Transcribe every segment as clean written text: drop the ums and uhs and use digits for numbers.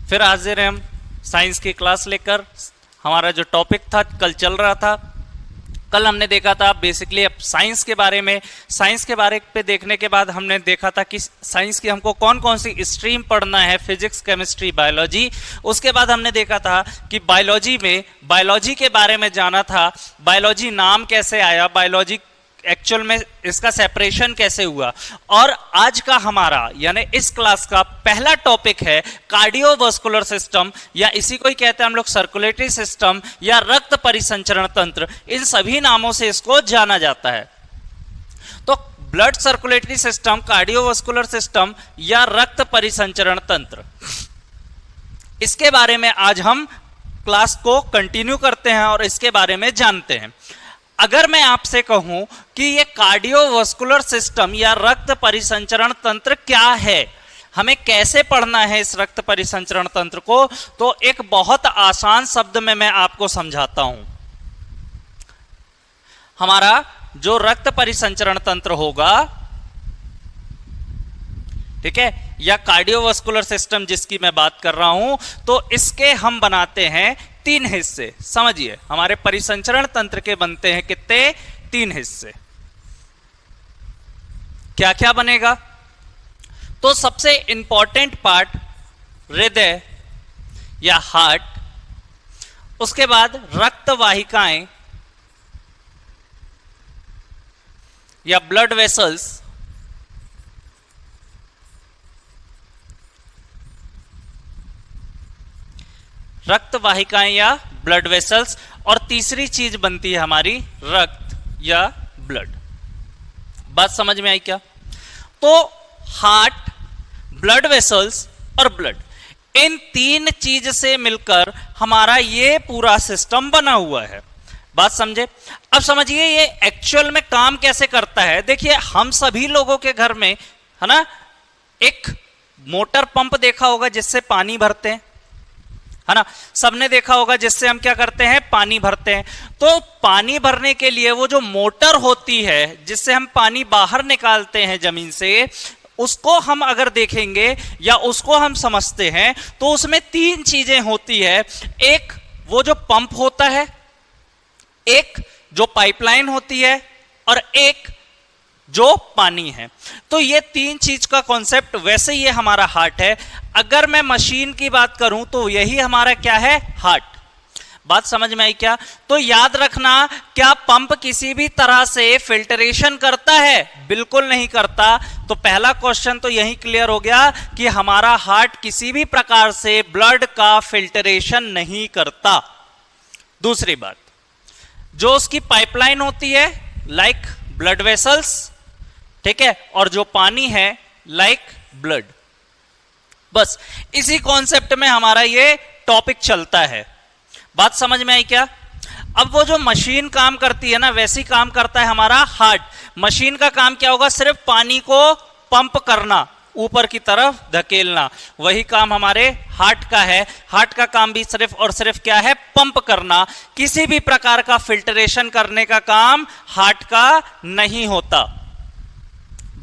फिर हाजिर हैं हम साइंस की क्लास लेकर। हमारा जो टॉपिक था कल चल रहा था, कल हमने देखा था बेसिकली अब साइंस के बारे में। साइंस के बारे पे देखने के बाद हमने देखा था कि साइंस की हमको कौन कौन सी स्ट्रीम पढ़ना है, फिजिक्स, केमिस्ट्री, बायोलॉजी। उसके बाद हमने देखा था कि बायोलॉजी में बायोलॉजी के बारे में जाना था, बायोलॉजी नाम कैसे आया, बायोलॉजी एक्चुअल में इसका सेपरेशन कैसे हुआ। और आज का हमारा यानी इस क्लास का पहला टॉपिक है कार्डियोवास्कुलर सिस्टम, या इसी को ही कहते हैं हम लोग सर्कुलेटरी सिस्टम या रक्त परिसंचरण तंत्र। इन सभी नामों से इसको जाना जाता है। तो blood circulatory system, cardiovascular system या रक्त परिसंचरण तंत्र, इसके बारे में आज हम क्लास को कंटिन्यू करते हैं और इसके बारे में जानते हैं। अगर मैं आपसे कहूं कि ये कार्डियोवास्कुलर सिस्टम या रक्त परिसंचरण तंत्र क्या है, हमें कैसे पढ़ना है इस रक्त परिसंचरण तंत्र को, तो एक बहुत आसान शब्द में मैं आपको समझाता हूं। हमारा जो रक्त परिसंचरण तंत्र होगा, ठीक है, या कार्डियोवास्कुलर सिस्टम जिसकी मैं बात कर रहा हूं, तो इसके हम बनाते हैं 3 हिस्से। समझिए, हमारे परिसंचरण तंत्र के बनते हैं कितने? 3 हिस्से। क्या क्या बनेगा? तो सबसे इंपॉर्टेंट पार्ट हृदय या हार्ट, उसके बाद रक्त वाहिकाएं या ब्लड वेसल्स, रक्त वाहिकाएं या ब्लड वेसल्स, और तीसरी चीज बनती है हमारी रक्त या ब्लड। बात समझ में आई क्या? तो हार्ट, ब्लड वेसल्स और ब्लड, इन 3 चीज से मिलकर हमारा ये पूरा सिस्टम बना हुआ है। बात समझे? अब समझिए ये एक्चुअल में काम कैसे करता है। देखिए, हम सभी लोगों के घर में है ना एक मोटर पंप देखा होगा जिससे पानी भरते हैं, है ना। सबने देखा होगा जिससे हम क्या करते हैं? पानी भरते हैं। तो पानी भरने के लिए वो जो मोटर होती है जिससे हम पानी बाहर निकालते हैं जमीन से, उसको हम अगर देखेंगे या उसको हम समझते हैं तो उसमें 3 चीजें होती है। एक वो जो पंप होता है, एक जो पाइपलाइन होती है, और एक जो पानी है। तो ये 3 चीज का कॉन्सेप्ट, वैसे ये हमारा हार्ट है। अगर मैं मशीन की बात करूं तो यही हमारा क्या है? हार्ट। बात समझ में आई क्या? तो याद रखना, क्या पंप किसी भी तरह से फिल्टरेशन करता है? बिल्कुल नहीं करता। तो पहला क्वेश्चन तो यही क्लियर हो गया कि हमारा हार्ट किसी भी प्रकार से ब्लड का फिल्टरेशन नहीं करता। दूसरी बात, जो उसकी पाइपलाइन होती है लाइक ब्लड वेसल्स, ठीक है, और जो पानी है लाइक ब्लड, बस इसी कॉन्सेप्ट में हमारा ये टॉपिक चलता है। बात समझ में आई क्या? अब वो जो मशीन काम करती है ना, वैसी काम करता है हमारा हार्ट। मशीन का काम क्या होगा? सिर्फ पानी को पंप करना, ऊपर की तरफ धकेलना, वही काम हमारे हार्ट का है। हार्ट का काम भी सिर्फ और सिर्फ क्या है? पंप करना। किसी भी प्रकार का फिल्टरेशन करने का काम हार्ट का नहीं होता।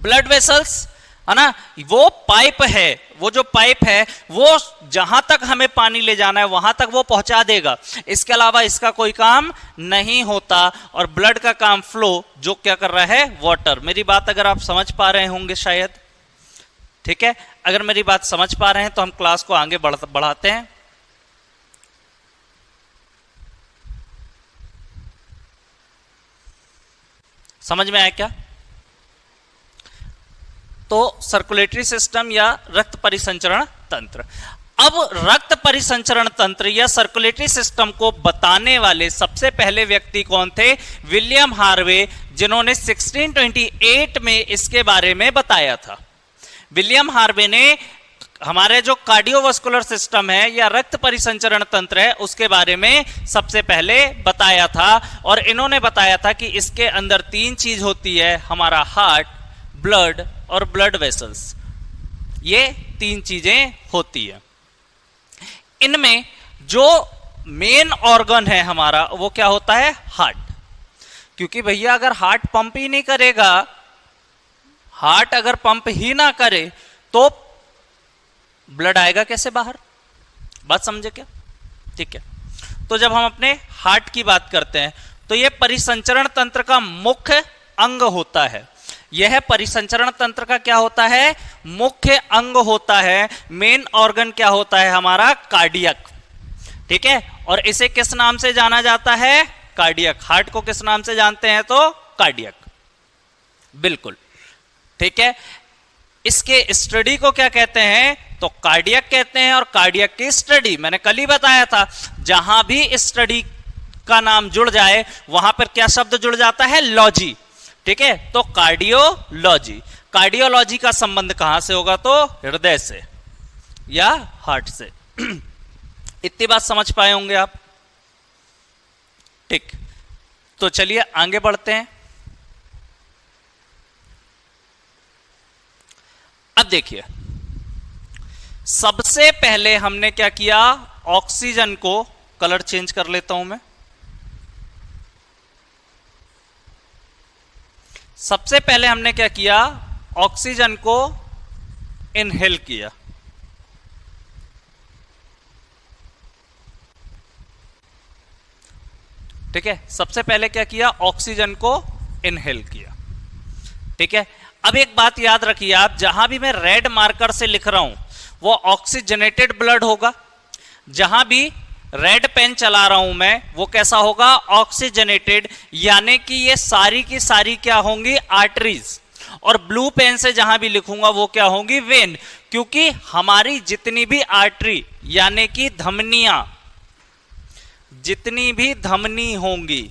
ब्लड वेसल्स है ना, वो पाइप है, वो जो पाइप है वो जहां तक हमें पानी ले जाना है वहां तक वो पहुंचा देगा, इसके अलावा इसका कोई काम नहीं होता। और ब्लड का काम फ्लो, जो क्या कर रहा है? वाटर। मेरी बात अगर आप समझ पा रहे होंगे शायद, ठीक है। अगर मेरी बात समझ पा रहे हैं तो हम क्लास को आगे बढ़ाते हैं। समझ में आया क्या? तो सर्कुलेटरी सिस्टम या रक्त परिसंचरण तंत्र। अब रक्त परिसंचरण तंत्र या सर्कुलेटरी सिस्टम को बताने वाले सबसे पहले व्यक्ति कौन थे? विलियम हार्वे, जिन्होंने 1628 में इसके बारे में बताया था। विलियम हार्वे ने हमारे जो कार्डियोवास्कुलर सिस्टम है या रक्त परिसंचरण तंत्र है उसके बारे में सबसे पहले बताया था। और इन्होंने बताया था कि इसके अंदर 3 चीज होती है, हमारा हार्ट, ब्लड और ब्लड वेसल्स। ये 3 चीजें होती है। इनमें जो मेन ऑर्गन है हमारा वो क्या होता है? हार्ट। क्योंकि भैया अगर हार्ट पंप ही नहीं करेगा, हार्ट अगर पंप ही ना करे तो ब्लड आएगा कैसे बाहर? बात समझे क्या? ठीक है। तो जब हम अपने हार्ट की बात करते हैं तो यह परिसंचरण तंत्र का मुख्य अंग होता है। यह परिसंचरण तंत्र का क्या होता है? मुख्य अंग होता है। मेन ऑर्गन क्या होता है? हमारा कार्डियक। ठीक है। और इसे किस नाम से जाना जाता है? कार्डियक। हार्ट को किस नाम से जानते हैं? तो कार्डियक। बिल्कुल ठीक है। इसके स्टडी को क्या कहते हैं? तो कार्डियक कहते हैं। और कार्डियक की स्टडी मैंने कल ही बताया था, जहां भी स्टडी का नाम जुड़ जाए वहां पर क्या शब्द जुड़ जाता है? लॉजी। ठीक है। तो कार्डियोलॉजी, कार्डियोलॉजी का संबंध कहां से होगा? तो हृदय से या हार्ट से। इतनी बात समझ पाए होंगे आप। ठीक। तो चलिए आगे बढ़ते हैं। अब देखिए, सबसे पहले हमने क्या किया? ऑक्सीजन को, कलर चेंज कर लेता हूं मैं। सबसे पहले हमने क्या किया? ऑक्सीजन को इनहेल किया। ठीक है। सबसे पहले क्या किया? ऑक्सीजन को इनहेल किया। ठीक है। अब एक बात याद रखिए आप, जहां भी मैं रेड मार्कर से लिख रहा हूं वो ऑक्सीजनेटेड ब्लड होगा। जहां भी रेड पेन चला रहा हूं मैं वो कैसा होगा? ऑक्सीजनेटेड। यानी कि ये सारी की सारी क्या होंगी? आर्टरीज। और ब्लू पेन से जहां भी लिखूंगा वो क्या होंगी? वेन। क्योंकि हमारी जितनी भी आर्टरी यानी कि धमनियां, जितनी भी धमनी होंगी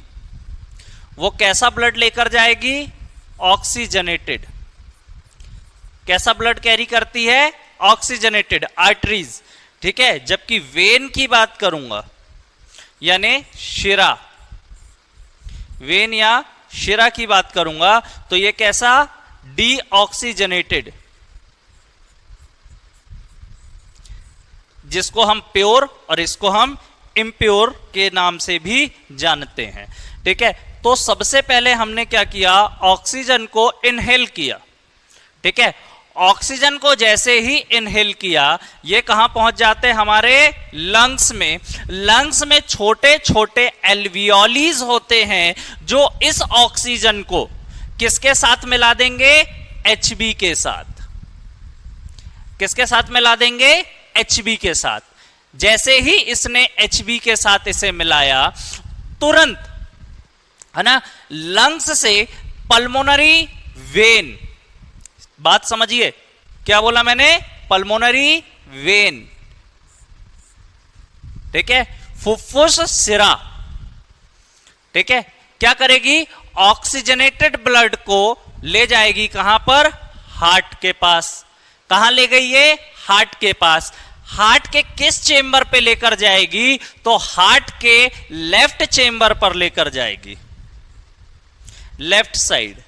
वो कैसा ब्लड लेकर जाएगी? ऑक्सीजनेटेड। कैसा ब्लड कैरी करती है? Oxygenated arteries. ठीक है। जबकि वेन की बात करूंगा यानी शिरा, वेन या शिरा की बात करूंगा तो ये कैसा? डीऑक्सीजनेटेड, जिसको हम प्योर और इसको हम इम्प्योर के नाम से भी जानते हैं। ठीक है। तो सबसे पहले हमने क्या किया? ऑक्सीजन को इनहेल किया। ठीक है। ऑक्सीजन को जैसे ही इनहेल किया ये कहां पहुंच जाते हैं? हमारे लंग्स में। लंग्स में छोटे छोटे एल्वियोलीज होते हैं जो इस ऑक्सीजन को किसके साथ मिला देंगे? एचबी के साथ। किसके साथ मिला देंगे? एचबी के साथ। जैसे ही इसने एचबी के साथ इसे मिलाया तुरंत, है ना, लंग्स से पल्मोनरी वेन, बात समझिए क्या बोला मैंने? Pulmonary vein. ठीक है। फुफ्फुस सिरा। ठीक है। क्या करेगी? ऑक्सीजनेटेड ब्लड को ले जाएगी कहां पर? हार्ट के पास। कहां ले गई ये? हार्ट के पास। हार्ट के किस चेंबर पे लेकर जाएगी? तो हार्ट के लेफ्ट चेंबर पर लेकर जाएगी। Left side.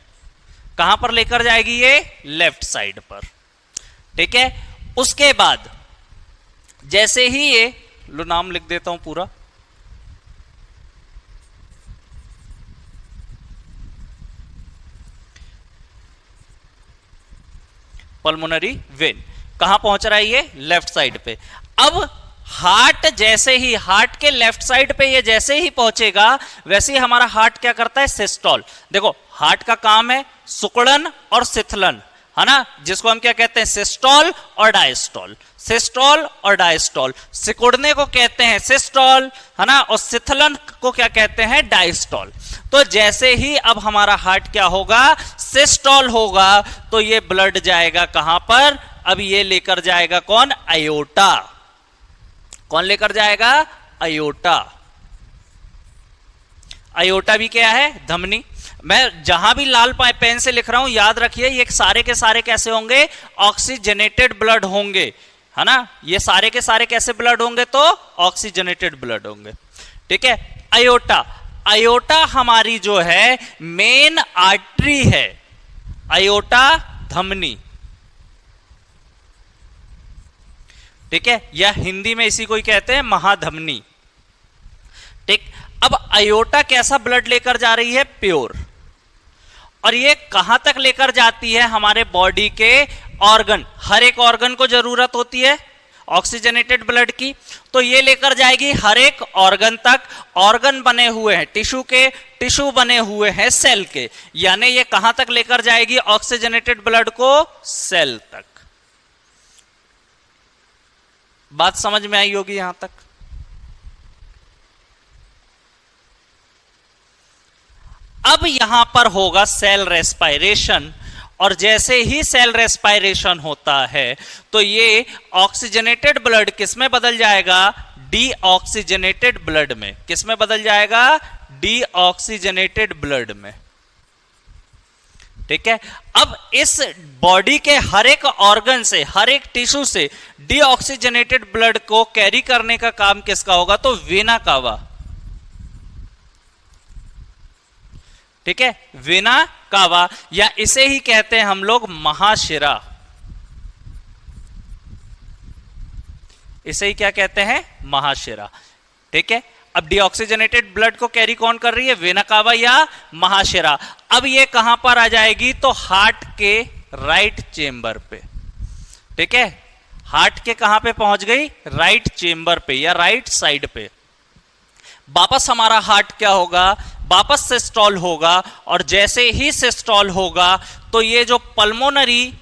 कहां पर लेकर जाएगी ये? लेफ्ट साइड पर। ठीक है। उसके बाद जैसे ही ये, लो नाम लिख देता हूं पूरा, पल्मोनरी वेन, कहां पहुंच रहा है ये? लेफ्ट साइड पे। अब हार्ट जैसे ही, हार्ट के लेफ्ट साइड पे ये जैसे ही पहुंचेगा वैसे ही हमारा हार्ट क्या करता है? सिस्टोल। देखो हार्ट का काम है सिकुड़न और शिथिलन, है ना, जिसको हम क्या कहते हैं? सिस्टोल और डायस्टोल। सिस्टोल और डायस्टोल। सिकुड़ने को कहते हैं सिस्टोल, है ना, और शिथिलन को क्या कहते हैं? डायस्टोल। तो जैसे ही अब हमारा हार्ट क्या होगा? सिस्टोल होगा। तो ये ब्लड जाएगा कहां पर? अब ये लेकर जाएगा कौन? अयोटा। कौन लेकर जाएगा? अयोटा। अयोटा भी क्या है? धमनी। मैं जहां भी लाल पेन से लिख रहा हूं याद रखिए ये सारे के सारे कैसे होंगे? ऑक्सीजनेटेड ब्लड होंगे, है ना। ये सारे के सारे कैसे ब्लड होंगे? तो ऑक्सीजनेटेड ब्लड होंगे। ठीक है। अयोटा, अयोटा हमारी जो है मेन आर्टरी है। अयोटा धमनी। ठीक है। या हिंदी में इसी को ही कहते हैं महाधमनी। ठीक। अब अयोटा कैसा ब्लड लेकर जा रही है? प्योर। और ये कहां तक लेकर जाती है? हमारे बॉडी के ऑर्गन। हर एक ऑर्गन को जरूरत होती है ऑक्सीजनेटेड ब्लड की, तो ये लेकर जाएगी हर एक ऑर्गन तक। ऑर्गन बने हुए हैं टिश्यू के, टिश्यू बने हुए हैं सेल के, यानी ये कहां तक लेकर जाएगी ऑक्सीजनेटेड ब्लड को? सेल तक। बात समझ में आई होगी यहां तक। अब यहां पर होगा सेल रेस्पायरेशन, और जैसे ही सेल रेस्पायरेशन होता है तो ये ऑक्सीजनेटेड ब्लड किस में बदल जाएगा? डीऑक्सीजनेटेड ब्लड में। किस में बदल जाएगा? डीऑक्सीजनेटेड ब्लड में। ठीक है। अब इस बॉडी के हर एक ऑर्गन से, हर एक टिश्यू से डीऑक्सीजनेटेड ब्लड को कैरी करने का काम किसका होगा? तो वेना कावा। ठीक है, वेना कावा, या इसे ही कहते हैं हम लोग महाशिरा। इसे ही क्या कहते हैं? महाशिरा। ठीक है। अब डीऑक्सीजनेटेड ब्लड को कैरी कौन कर रही है? वेना कावा या महाशिरा। अब ये कहां पर आ जाएगी? तो हार्ट के राइट चेंबर पे। ठीक है, हार्ट के कहां पे पहुंच गई? राइट चेंबर पे या राइट साइड पे। वापस हमारा हार्ट क्या होगा? वापस सिस्टोल होगा, और जैसे ही सिस्टोल होगा तो ये जो पल्मोनरी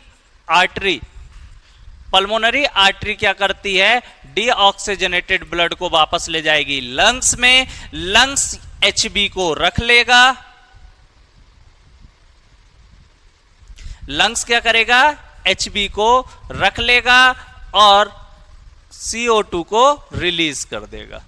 आर्टरी क्या करती है? डीऑक्सीजनेटेड ब्लड को वापस ले जाएगी लंग्स में। लंग्स एचबी को रख लेगा। लंग्स क्या करेगा? एचबी को रख लेगा और CO2 को रिलीज कर देगा।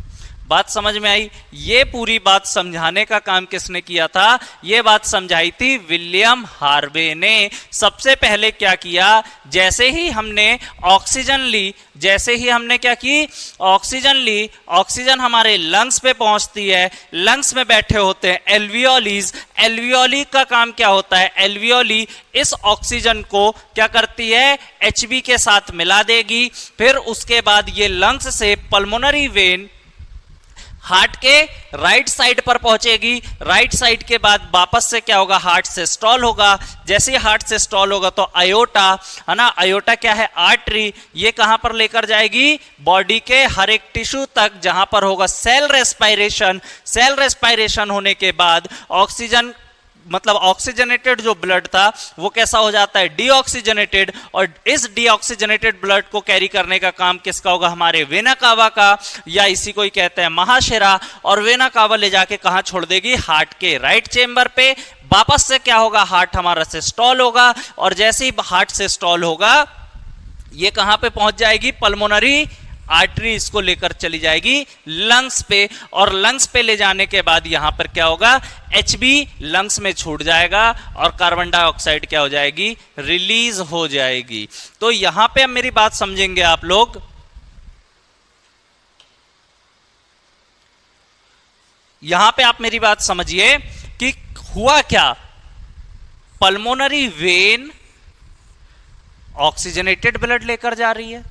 बात समझ में आई? ये पूरी बात समझाने का काम किसने किया था? ये बात समझाई थी विलियम हार्वे ने। सबसे पहले क्या किया? जैसे ही हमने ऑक्सीजन ली, जैसे ही हमने क्या की? ऑक्सीजन ली, ऑक्सीजन हमारे लंग्स पे पहुंचती है, लंग्स में बैठे होते हैं एल्वियोलीज। एल्वियोली का काम क्या होता है? एल्वियोली इस ऑक्सीजन को क्या करती है? एचबी के साथ मिला देगी। फिर उसके बाद ये लंग्स से पल्मोनरी वेन हार्ट के राइट साइड पर पहुंचेगी। राइट साइड के बाद वापस से क्या होगा? हार्ट से स्टॉल होगा। जैसे ही हार्ट से स्टॉल होगा तो आयोटा, है ना, आयोटा क्या है? आर्टरी। ये कहां पर लेकर जाएगी? बॉडी के हर एक टिश्यू तक, जहां पर होगा सेल रेस्पायरेशन। सेल रेस्पायरेशन होने के बाद ऑक्सीजन, मतलब ऑक्सीजनेटेड जो ब्लड था वो कैसा हो जाता है? डीऑक्सीजनेटेड। और इस डीऑक्सीजनेटेड ब्लड को कैरी करने का काम किसका होगा? हमारे वेना कावा का, या इसी को ही कहते हैं महाशिरा। और वेना कावा ले जाके कहां छोड़ देगी? हार्ट के राइट चेंबर पे। वापस से क्या होगा? हार्ट हमारा से स्टॉल होगा, और जैसे ही हार्ट से स्टॉल होगा ये कहां पे पहुंच जाएगी? पल्मोनरी आर्टरी इसको लेकर चली जाएगी लंग्स पे, और लंग्स पे ले जाने के बाद यहां पर क्या होगा? एचबी लंग्स में छूट जाएगा और कार्बन डाइऑक्साइड क्या हो जाएगी? रिलीज हो जाएगी। तो यहां पे अब मेरी बात समझेंगे आप लोग। यहां पे आप मेरी बात समझिए कि हुआ क्या? पल्मोनरी वेन ऑक्सीजनेटेड ब्लड लेकर जा रही है,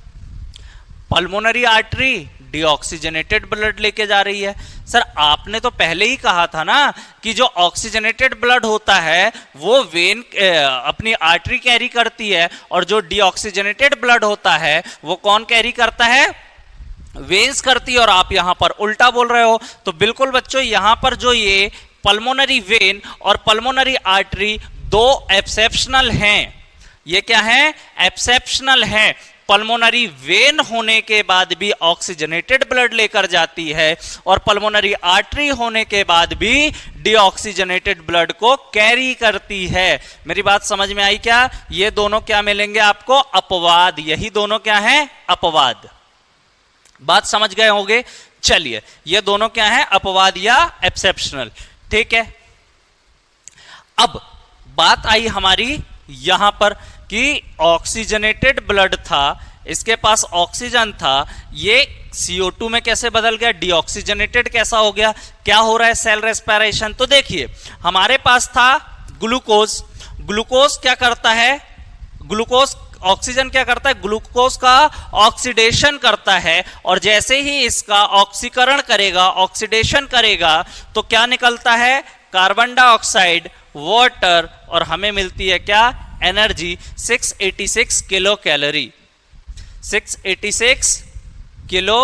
पल्मोनरी आर्टरी डीऑक्सीजनेटेड ब्लड लेके जा रही है। सर आपने तो पहले ही कहा था ना कि जो ऑक्सीजनेटेड ब्लड होता है वो वेन अपनी आर्टरी कैरी करती है, और जो डीऑक्सीजनेटेड ब्लड होता है वो कौन कैरी करता है? वेन्स करती है। और आप यहां पर उल्टा बोल रहे हो। तो बिल्कुल बच्चों, यहां पर जो ये पल्मोनरी वेन और पल्मोनरी आर्टरी दो एक्सेप्शनल हैं। ये क्या है? एक्सेप्शनल है। पल्मोनरी वेन होने के बाद भी ऑक्सीजनेटेड ब्लड लेकर जाती है, और पल्मोनरी आर्टरी होने के बाद भी डीऑक्सीजनेटेड ब्लड को कैरी करती है। मेरी बात समझ में आई क्या? ये दोनों क्या मिलेंगे आपको? अपवाद। यही दोनों क्या है? अपवाद। बात समझ गए होंगे। चलिए, ये दोनों क्या है? अपवाद या एक्सेप्शनल। ठीक है। अब बात आई हमारी यहां पर कि ऑक्सीजनेटेड ब्लड था, इसके पास ऑक्सीजन था, ये CO2 में कैसे बदल गया? डीऑक्सीजनेटेड कैसा हो गया? क्या हो रहा है? Cell respiration. तो देखिए, हमारे पास था ग्लूकोज। ग्लूकोज क्या करता है? ग्लूकोज, ऑक्सीजन क्या करता है? ग्लूकोज का ऑक्सीडेशन करता है, और जैसे ही इसका ऑक्सीकरण करेगा, ऑक्सीडेशन करेगा, तो क्या निकलता है? कार्बन डाइऑक्साइड, वाटर, और हमें मिलती है क्या? Energy 686 kilo calorie. 686 kilo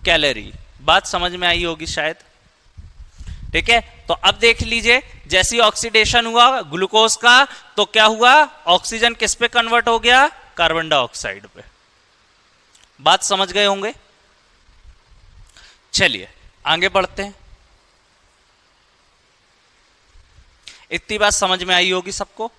calorie. बात समझ में आई होगी शायद। ठीक है, तो अब देख लीजिए, जैसी ऑक्सीडेशन हुआ ग्लूकोज का तो क्या हुआ, ऑक्सीजन किस पे कन्वर्ट हो गया, कार्बन डाइऑक्साइड पे। बात समझ गए होंगे। चलिए आगे बढ़ते हैं। इतनी बात समझ में आई होगी सबको।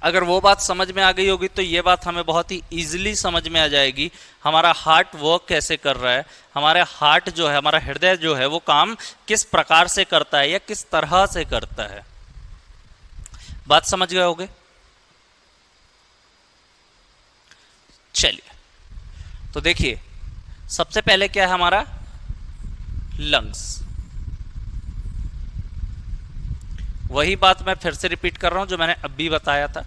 अगर वो बात समझ में आ गई होगी तो ये बात हमें बहुत ही इजीली समझ में आ जाएगी, हमारा हार्ट वर्क कैसे कर रहा है, हमारे हार्ट जो है, हमारा हृदय जो है वो काम किस प्रकार से करता है या किस तरह से करता है। बात समझ गए होगे। चलिए, तो देखिए सबसे पहले क्या है हमारा लंग्स। वही बात मैं फिर से रिपीट कर रहा हूं जो मैंने अभी बताया था।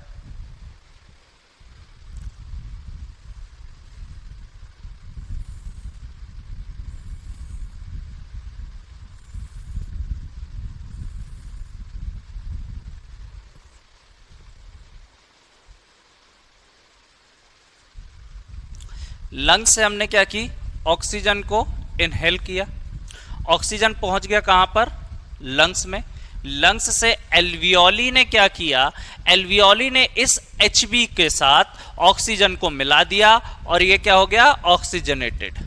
लंग्स से हमने क्या की, ऑक्सीजन को इनहेल किया, ऑक्सीजन पहुंच गया कहां पर, लंग्स में। लंग्स से एल्वियोली ने क्या किया, एल्वियोली ने इस Hb के साथ ऑक्सीजन को मिला दिया और ये क्या हो गया, ऑक्सीजनेटेड।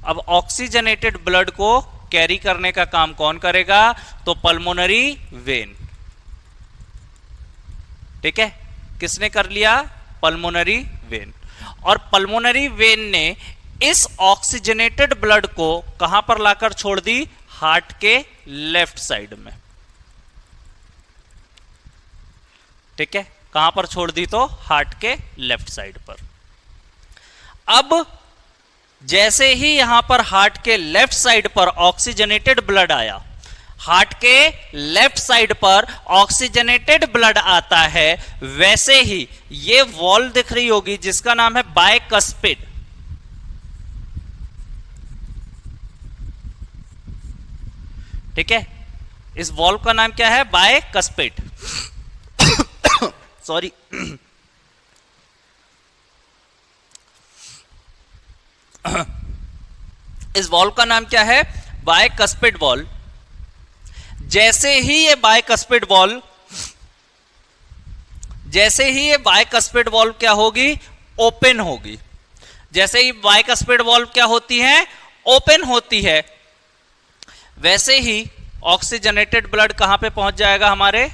अब ऑक्सीजनेटेड ब्लड को कैरी करने का काम कौन करेगा, तो पल्मोनरी वेन। ठीक है, किसने कर लिया, पल्मोनरी वेन। और पल्मोनरी वेन ने इस ऑक्सीजनेटेड ब्लड को कहां पर लाकर छोड़ दी, हार्ट के लेफ्ट साइड में। ठीक है, कहां पर छोड़ दी, तो हार्ट के लेफ्ट साइड पर। अब जैसे ही यहां पर हार्ट के लेफ्ट साइड पर ऑक्सीजनेटेड ब्लड आया, हार्ट के लेफ्ट साइड पर ऑक्सीजनेटेड ब्लड आता है, वैसे ही ये वॉल्व दिख रही होगी जिसका नाम है बायकस्पिड। ठीक है, इस वॉल्व का नाम क्या है, बायकस्पिड। सॉरी, इस वॉल्व का नाम क्या है, बायकस्पिड वॉल्व। जैसे ही ये बायकस्पिड वॉल्व, जैसे ही ये बायकस्पिड वॉल्व क्या होगी, ओपन होगी। जैसे ही बायकस्पिड वॉल्व क्या होती है, ओपन होती है, वैसे ही ऑक्सीजनेटेड ब्लड कहां पे पहुंच जाएगा, हमारे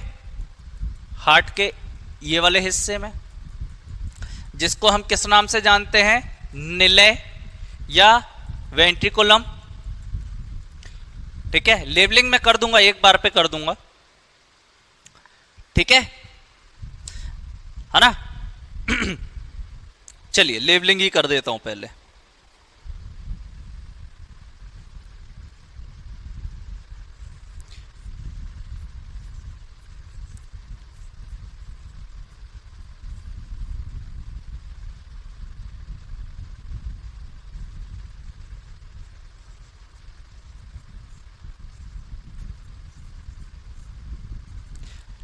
हार्ट के ये वाले हिस्से में, जिसको हम किस नाम से जानते हैं, निलय या वेंट्रिकुलम। ठीक है, लेबलिंग मैं कर दूंगा, एक बार पे कर दूंगा। ठीक है ना। चलिए लेबलिंग ही कर देता हूं पहले।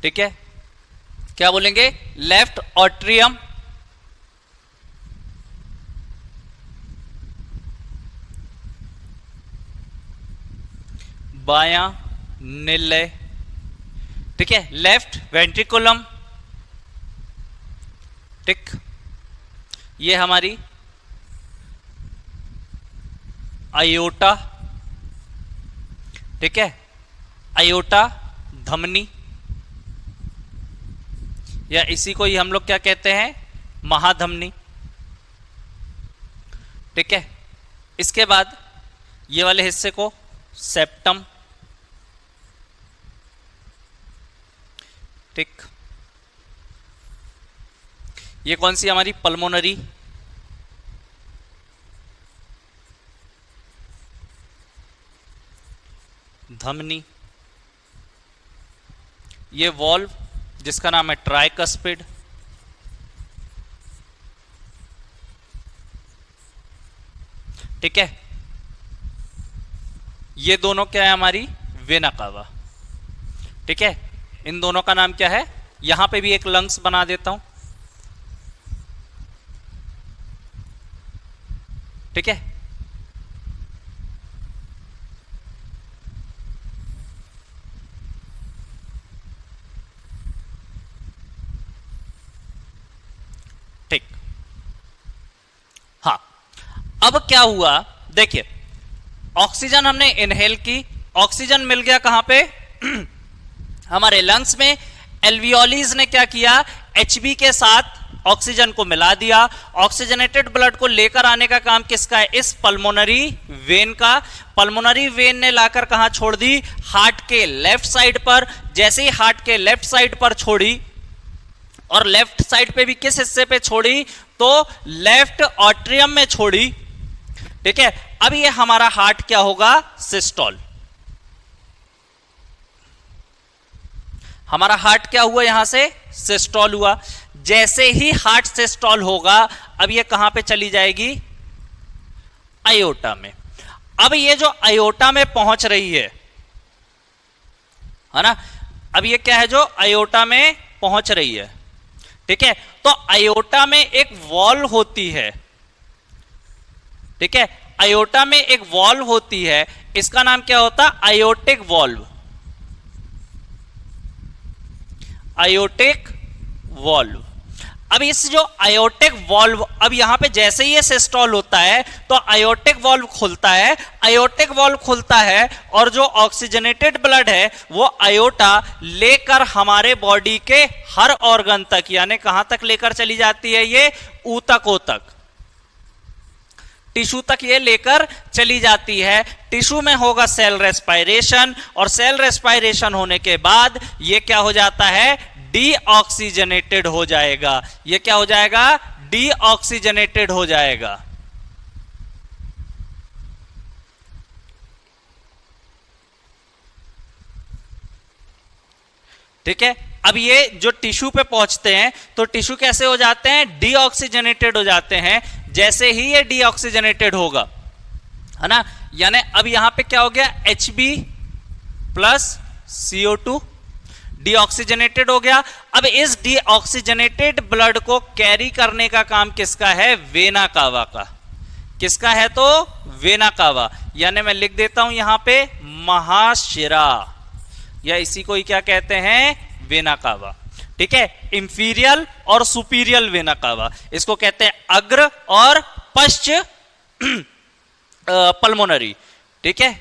ठीक है, क्या बोलेंगे, लेफ्ट ऑट्रियम, बायां निलय। ठीक है, लेफ्ट वेंट्रिकुलम। ठीक, ये हमारी आयोटा। ठीक है, आयोटा धमनी, या इसी को ही हम लोग क्या कहते हैं, महाधमनी। ठीक है, इसके बाद ये वाले हिस्से को सेप्टम। ठीक, ये कौन सी हमारी पल्मोनरी, धमनी। ये वॉल्व जिसका नाम है ट्राइकस्पिड। ठीक है, ये दोनों क्या है हमारी वेना कावा। ठीक है, इन दोनों का नाम क्या है, यहां पे भी एक लंग्स बना देता हूं। ठीक है, ठीक। हाँ, अब क्या हुआ देखिए, ऑक्सीजन हमने इनहेल की, ऑक्सीजन मिल गया कहां पे हमारे लंग्स में। एल्वियोलीज ने क्या किया, Hb के साथ ऑक्सीजन को मिला दिया। ऑक्सीजनेटेड ब्लड को लेकर आने का काम किसका है, इस पल्मोनरी वेन का। पल्मोनरी वेन ने लाकर कहां छोड़ दी, हार्ट के लेफ्ट साइड पर। जैसे ही हार्ट के लेफ्ट साइड पर छोड़ी, और लेफ्ट साइड पे भी किस हिस्से पे छोड़ी, तो लेफ्ट ऑट्रियम में छोड़ी। ठीक है, अब ये हमारा हार्ट क्या होगा, सिस्टोल। हमारा हार्ट क्या हुआ, यहां से सिस्टोल हुआ। जैसे ही हार्ट सिस्टोल होगा, अब ये कहां पे चली जाएगी, आयोटा में। अब ये जो आयोटा में पहुंच रही है ना, अब ये क्या है, जो आयोटा में पहुंच रही है। ठीक है, तो आयोटा में एक वॉल्व होती है। ठीक है, आयोटा में एक वॉल्व होती है, इसका नाम क्या होता है, आयोटिक वॉल्व। Aortic valve. अब इस जो आयोटिक वॉल्व, अब यहां पे जैसे ही ये सिस्टोल होता है तो आयोटिक वॉल्व खुलता है। आयोटिक वॉल्व खुलता है और जो ऑक्सीजनेटेड ब्लड है वो आयोटा लेकर हमारे बॉडी के हर ऑर्गन तक, यानी कहां तक लेकर चली जाती है, ये ऊतकों तक, टिश्यू तक ये लेकर चली जाती है। टिश्यू में होगा सेल रेस्पायरेशन, और सेल रेस्पायरेशन होने के बाद ये क्या हो जाता है, डीऑक्सीजनेटेड हो जाएगा। ये क्या हो जाएगा, डीऑक्सीजनेटेड हो जाएगा। ठीक है, अब ये जो टिश्यू पे पहुंचते हैं तो टिश्यू कैसे हो जाते हैं, डीऑक्सीजनेटेड हो जाते हैं। जैसे ही ये डीऑक्सीजनेटेड होगा, है ना, यानी अब यहां पे क्या हो गया, Hb प्लस CO2 डीऑक्सीजनेटेड हो गया। अब इस डीऑक्सीजनेटेड ब्लड को कैरी करने का काम किसका है, वेना कावा का। किसका है, तो वेना कावा, यानी मैं लिख देता हूं यहां पे महाशिरा, या इसी को ही क्या कहते हैं, वेना कावा। ठीक है, इंफीरियल और सुपीरियल वेना कावा, इसको कहते हैं अग्र और पश्च पल्मोनरी। ठीक है,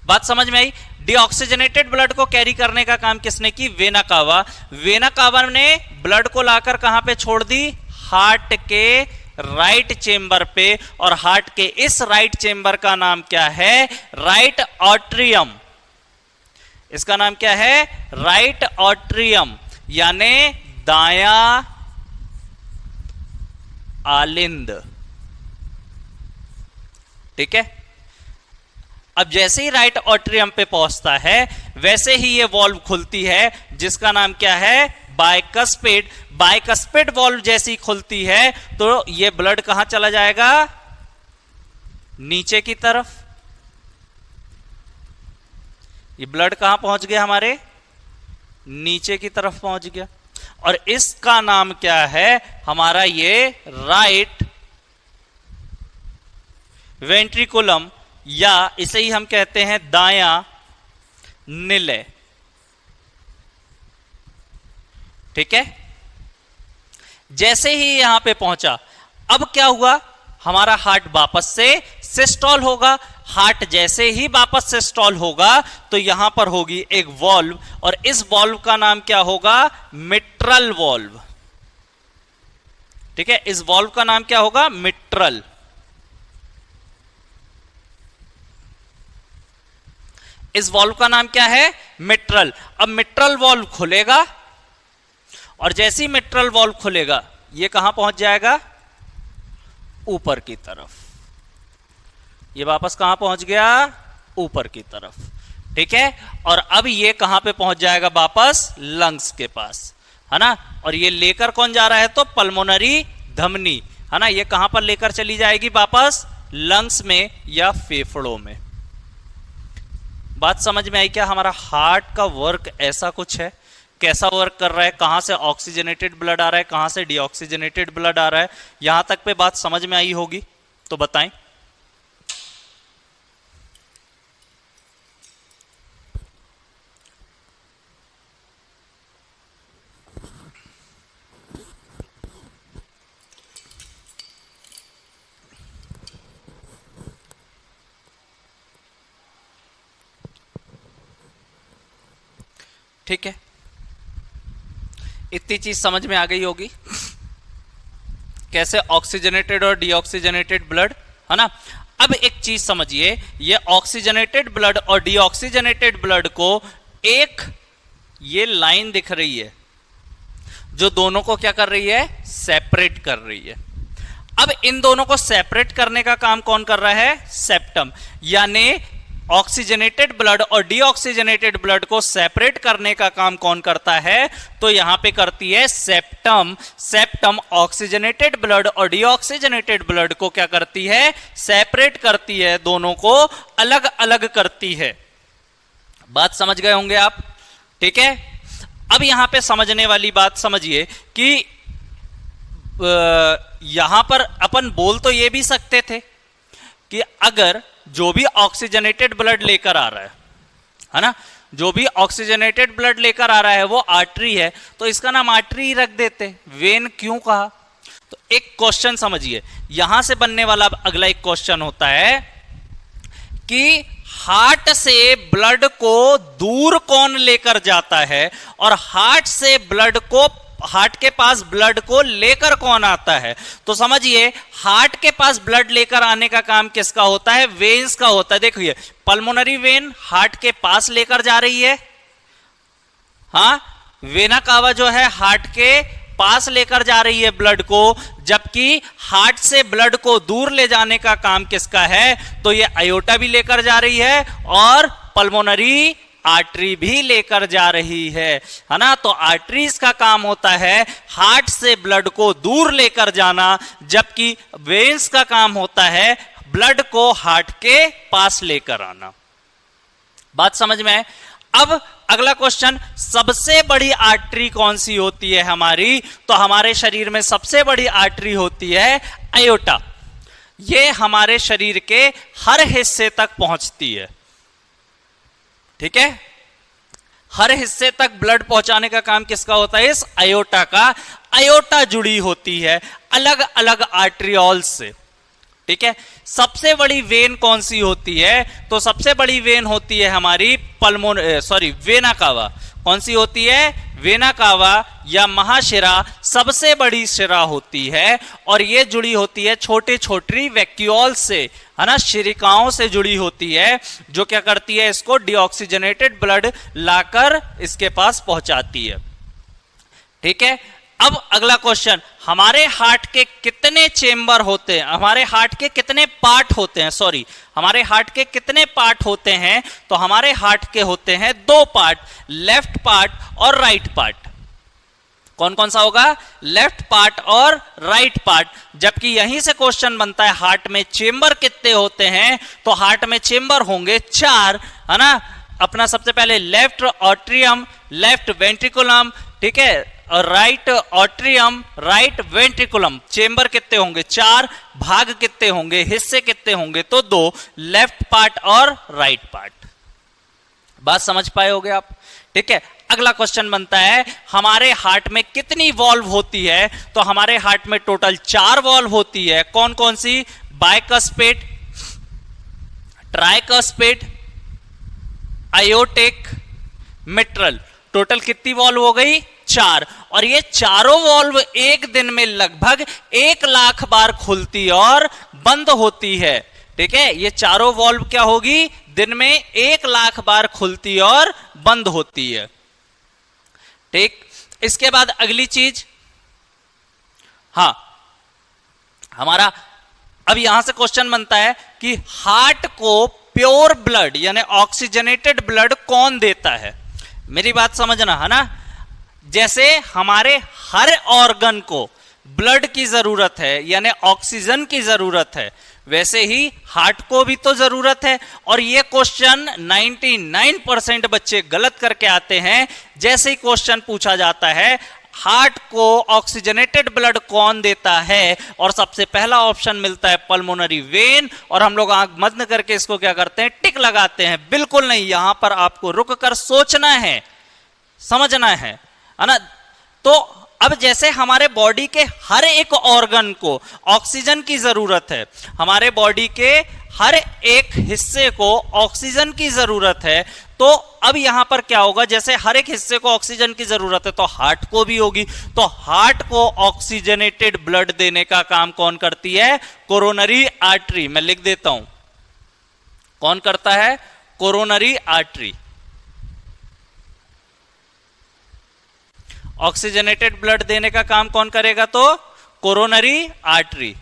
बात समझ में आई। डीऑक्सीजनेटेड ब्लड को कैरी करने का काम किसने की, वेना कावा। वेना कावा ने ब्लड को लाकर कहां पे छोड़ दी, हार्ट के राइट चेंबर पे, और हार्ट के इस राइट चेंबर का नाम क्या है, राइट ऑट्रियम। इसका नाम क्या है, राइट ऑट्रियम, यानी दाया आलिंद। ठीक है, अब जैसे ही राइट ऑट्रियम पे पहुंचता है, वैसे ही ये वॉल्व खुलती है, जिसका नाम क्या है, बाइकस्पिड। बाइकस्पिड वॉल्व जैसी खुलती है तो ये ब्लड कहां चला जाएगा, नीचे की तरफ। ये ब्लड कहां पहुंच गया, हमारे नीचे की तरफ पहुंच गया, और इसका नाम क्या है, हमारा ये राइट वेंट्रिकुलम, या इसे ही हम कहते हैं दाया निलय। ठीक है, जैसे ही यहां पे पहुंचा, अब क्या हुआ, हमारा हार्ट वापस से सिस्टोल होगा। हार्ट जैसे ही वापस सिस्टोल होगा तो यहां पर होगी एक वॉल्व, और इस वॉल्व का नाम क्या होगा, मिट्रल वॉल्व। ठीक है, इस वॉल्व का नाम क्या होगा, मिट्रल। इस वॉल्व का नाम क्या है, मिट्रल। अब मिट्रल वॉल्व खुलेगा, और जैसे ही मिट्रल वॉल्व खुलेगा, ये कहां पहुंच जाएगा, ऊपर की तरफ। ये वापस कहां पहुंच गया, ऊपर की तरफ। ठीक है, और अब ये कहां पे पहुंच जाएगा, वापस लंग्स के पास, है ना। और ये लेकर कौन जा रहा है, तो पल्मोनरी धमनी, है ना। ये कहां पर लेकर चली जाएगी, वापस लंग्स में या फेफड़ों में। बात समझ में आई क्या? हमारा हार्ट का वर्क ऐसा कुछ है, कैसा वर्क कर रहा है, कहां से ऑक्सीजनेटेड ब्लड आ रहा है, कहां से डीऑक्सीजनेटेड ब्लड आ रहा है, यहां तक पे बात समझ में आई होगी तो बताएं। ठीक है, इतनी चीज समझ में आ गई होगी कैसे ऑक्सीजनेटेड और डीऑक्सीजनेटेड ब्लड, है ना। अब एक चीज समझिए, ये ऑक्सीजनेटेड ब्लड और डीऑक्सीजनेटेड ब्लड को एक ये लाइन दिख रही है जो दोनों को क्या कर रही है? सेपरेट कर रही है। अब इन दोनों को सेपरेट करने का काम कौन कर रहा है? सेप्टम। यानी ऑक्सीजनेटेड ब्लड और डीऑक्सीजनेटेड ब्लड को सेपरेट करने का काम कौन करता है? तो यहां पे करती है सेप्टम। सेप्टम ऑक्सीजनेटेड ब्लड और डीऑक्सीजनेटेड ब्लड को क्या करती है? सेपरेट करती है, दोनों को अलग अलग करती है। बात समझ गए होंगे आप, ठीक है। अब यहां पे समझने वाली बात समझिए कि यहां पर अपन बोल तो ये भी सकते थे कि अगर जो भी ऑक्सीजनेटेड ब्लड लेकर आ रहा है ना, जो भी ऑक्सीजनेटेड ब्लड लेकर आ रहा है वो आर्टरी है, तो इसका नाम आर्टरी ही रख देते। वेन क्यों कहा? तो एक क्वेश्चन समझिए, यहां से बनने वाला अगला एक क्वेश्चन होता है कि हार्ट से ब्लड को दूर कौन लेकर जाता है और हार्ट से ब्लड को, हार्ट के पास ब्लड को लेकर कौन आता है? तो समझिए, हार्ट के पास ब्लड लेकर आने का काम किसका होता है? वेन्स का होता है। देखिए, पल्मोनरी वेन हार्ट के पास लेकर जा रही है, हाँ, वेना कावा जो है हार्ट के पास लेकर जा रही है ब्लड को, जबकि हार्ट से ब्लड को दूर ले जाने का काम किसका है? तो ये आयोटा भी लेकर जा रही है और पल्मोनरी आर्टरी भी लेकर जा रही है ना। तो आर्टरीज का काम होता है हार्ट से ब्लड को दूर लेकर जाना, जबकि वेन्स का काम होता है ब्लड को हार्ट के पास लेकर आना। बात समझ में है? अब अगला क्वेश्चन, सबसे बड़ी आर्टरी कौन सी होती है हमारी? तो हमारे शरीर में सबसे बड़ी आर्टरी होती है आयोटा। ये हमारे शरीर के हर हिस्से तक पहुंचती है, ठीक है। हर हिस्से तक ब्लड पहुंचाने का काम किसका होता है? इस आयोटा का। आयोटा जुड़ी होती है अलग अलग आर्टरियोल से, ठीक है। सबसे बड़ी वेन कौन सी होती है? तो सबसे बड़ी वेन होती है हमारी वेना कावा। कौन सी होती है? वेना कावा या महाशिरा सबसे बड़ी शिरा होती है और ये जुड़ी होती है छोटे छोटी वैक्यूल से, है ना, शिरिकाओं से जुड़ी होती है, जो क्या करती है? इसको डीऑक्सीजनेटेड ब्लड लाकर इसके पास पहुंचाती है, ठीक है। अब अगला क्वेश्चन, हमारे हार्ट के कितने चेंबर होते हैं? हमारे हार्ट के कितने पार्ट होते हैं? हमारे हार्ट के कितने पार्ट होते हैं? तो हमारे हार्ट के होते हैं 2 पार्ट, लेफ्ट पार्ट और राइट पार्ट। कौन कौन सा होगा? लेफ्ट पार्ट और राइट पार्ट। जबकि यहीं से क्वेश्चन बनता है हार्ट में चेंबर कितने होते हैं? तो हार्ट में चेंबर होंगे 4, है ना। अपना सबसे पहले लेफ्ट ऑट्रियम, लेफ्ट वेंट्रिकुलम, ठीक है, और राइट ऑट्रियम, राइट वेंट्रिकुलम। चेंबर कितने होंगे? 4। भाग कितने होंगे? हिस्से कितने होंगे? तो 2, लेफ्ट पार्ट और राइट पार्ट। बात समझ पाए होगे आप, ठीक है। अगला क्वेश्चन बनता है, हमारे हार्ट में कितनी वॉल्व होती है? तो हमारे हार्ट में टोटल 4 वॉल्व होती है। कौन कौन सी? Bicuspid, tricuspid, aortic, mitral. Total कितनी वॉल्व हो गई? 4। और ये चारों वॉल्व एक दिन में लगभग 1 लाख बार खुलती और बंद होती है, ठीक है। ये चारों वॉल्व क्या होगी? दिन में 1 लाख बार खुलती और बंद होती है, ठीक। इसके बाद अगली चीज, हाँ, हमारा अब यहां से क्वेश्चन बनता है कि हार्ट को प्योर ब्लड यानी ऑक्सीजनेटेड ब्लड कौन देता है? मेरी बात समझना, है ना। जैसे हमारे हर ऑर्गन को ब्लड की जरूरत है, यानी ऑक्सीजन की जरूरत है, वैसे ही हार्ट को भी तो जरूरत है। और ये क्वेश्चन 99% बच्चे गलत करके आते हैं। जैसे ही क्वेश्चन पूछा जाता है हार्ट को ऑक्सीजनेटेड ब्लड कौन देता है, और सबसे पहला ऑप्शन मिलता है पल्मोनरी वेन, और हम लोग आंख बंद करके इसको क्या करते हैं, टिक लगाते हैं। बिल्कुल नहीं, यहां पर आपको रुक कर सोचना है, समझना है ना। तो अब जैसे हमारे बॉडी के हर एक ऑर्गन को ऑक्सीजन की जरूरत है, हमारे बॉडी के हर एक हिस्से को ऑक्सीजन की जरूरत है, तो अब यहां पर क्या होगा, जैसे हर एक हिस्से को ऑक्सीजन की जरूरत है तो हार्ट को भी होगी। तो हार्ट को ऑक्सीजनेटेड ब्लड देने का काम कौन करती है, कोरोनरी आर्टरी। मैं लिख देता हूं, कौन करता है, कोरोनरी आर्टरी। ऑक्सीजनेटेड ब्लड देने का काम कौन करेगा, तो कोरोनरी आर्टरी।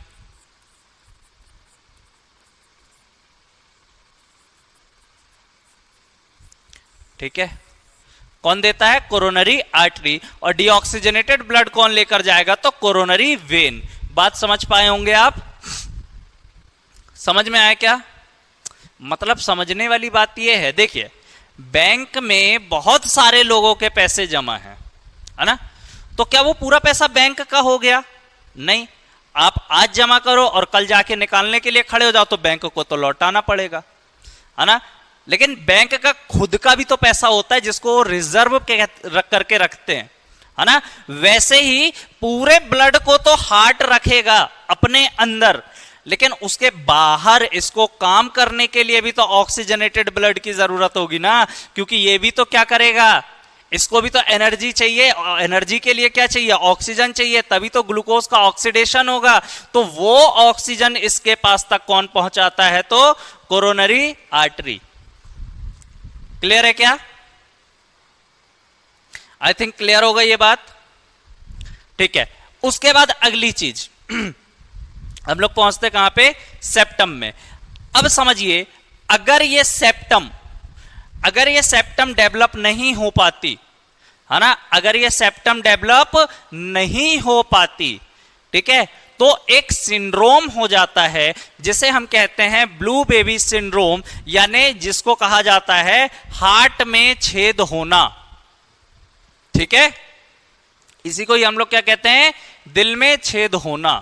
ठीक है, कौन देता है, कोरोनरी आर्टरी। और डीऑक्सीजनेटेड ब्लड कौन लेकर जाएगा, तो कोरोनरी वेन। बात समझ पाए होंगे आप, समझ में आया क्या, मतलब समझने वाली बात यह है, देखिए बैंक में बहुत सारे लोगों के पैसे जमा है ना, तो क्या वो पूरा पैसा बैंक का हो गया, नहीं। आप आज जमा करो और कल जाके निकालने के लिए खड़े हो जाओ तो बैंक को तो लौटाना पड़ेगा, है ना। लेकिन बैंक का खुद का भी तो पैसा होता है जिसको रिजर्व करके रखते हैं, है ना। वैसे ही पूरे ब्लड को तो हार्ट रखेगा अपने अंदर, लेकिन उसके बाहर इसको काम करने के लिए भी तो ऑक्सीजनेटेड ब्लड की जरूरत होगी ना, क्योंकि ये भी तो क्या करेगा, इसको भी तो एनर्जी चाहिए। एनर्जी के लिए क्या चाहिए, ऑक्सीजन चाहिए, तभी तो ग्लूकोज का ऑक्सीडेशन होगा। तो वो ऑक्सीजन इसके पास तक कौन पहुंचाता है, तो कोरोनरी आर्टरी। क्लियर है क्या, आई थिंक क्लियर होगा ये बात। ठीक है, उसके बाद अगली चीज हम लोग पहुंचते कहां पे, सेप्टम में। अब समझिए, अगर ये सेप्टम डेवलप नहीं हो पाती, है ना, अगर ये सेप्टम डेवलप नहीं हो पाती, ठीक है, तो एक सिंड्रोम हो जाता है जिसे हम कहते हैं ब्लू बेबी सिंड्रोम, यानी जिसको कहा जाता है हार्ट में छेद होना। ठीक है, इसी को ही हम लोग क्या कहते हैं, दिल में छेद होना।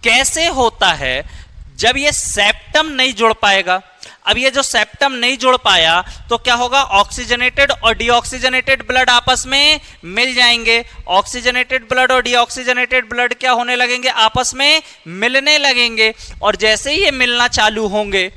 कैसे होता है, जब ये सेप्टम नहीं जुड़ पाएगा। अब ये जो सेप्टम नहीं जुड़ पाया तो क्या होगा, ऑक्सीजनेटेड और डीऑक्सीजनेटेड ब्लड आपस में मिल जाएंगे। ऑक्सीजनेटेड ब्लड और डीऑक्सीजनेटेड ब्लड क्या होने लगेंगे, आपस में मिलने लगेंगे। और जैसे ही ये मिलना चालू होंगे,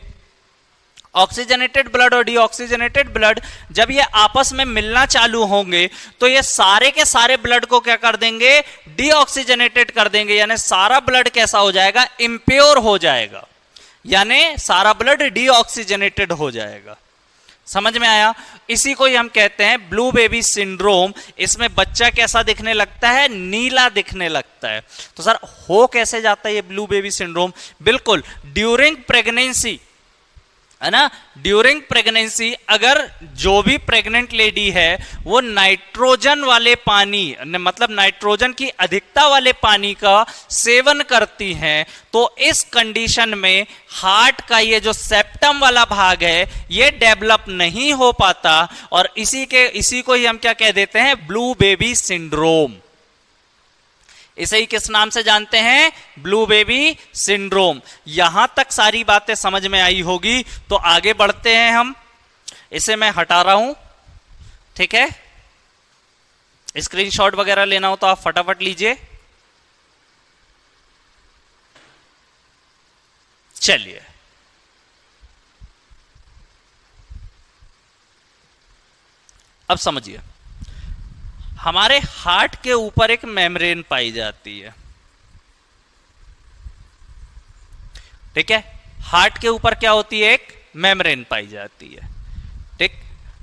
ऑक्सीजनेटेड ब्लड और डीऑक्सीजनेटेड ब्लड जब ये आपस में मिलना चालू होंगे तो ये सारे के सारे ब्लड को क्या कर देंगे, डीऑक्सीजनेटेड कर देंगे। यानी सारा ब्लड कैसा हो जाएगा, इंप्योर हो जाएगा, यानी सारा ब्लड डीऑक्सीजनेटेड हो जाएगा। समझ में आया, इसी को ही हम कहते हैं ब्लू बेबी सिंड्रोम। इसमें बच्चा कैसा दिखने लगता है, नीला दिखने लगता है। तो सर हो कैसे जाता है ये ब्लू बेबी सिंड्रोम, बिल्कुल ड्यूरिंग प्रेगनेंसी, है ना। ड्यूरिंग प्रेगनेंसी अगर जो भी प्रेग्नेंट लेडी है वो नाइट्रोजन वाले पानी, मतलब नाइट्रोजन की अधिकता वाले पानी का सेवन करती हैं, तो इस कंडीशन में हार्ट का ये जो सेप्टम वाला भाग है ये डेवलप नहीं हो पाता, और इसी को ही हम क्या कह देते हैं, ब्लू बेबी सिंड्रोम। इसे ही किस नाम से जानते हैं, ब्लू बेबी सिंड्रोम। यहां तक सारी बातें समझ में आई होगी, तो आगे बढ़ते हैं हम। इसे मैं हटा रहा हूं, ठीक है। स्क्रीनशॉट वगैरह लेना हो तो आप फटाफट लीजिए। चलिए, अब समझिए, हमारे हार्ट के ऊपर एक मेम्ब्रेन पाई जाती है, ठीक है। हार्ट के ऊपर क्या होती है, एक मेम्ब्रेन पाई जाती है, ठीक।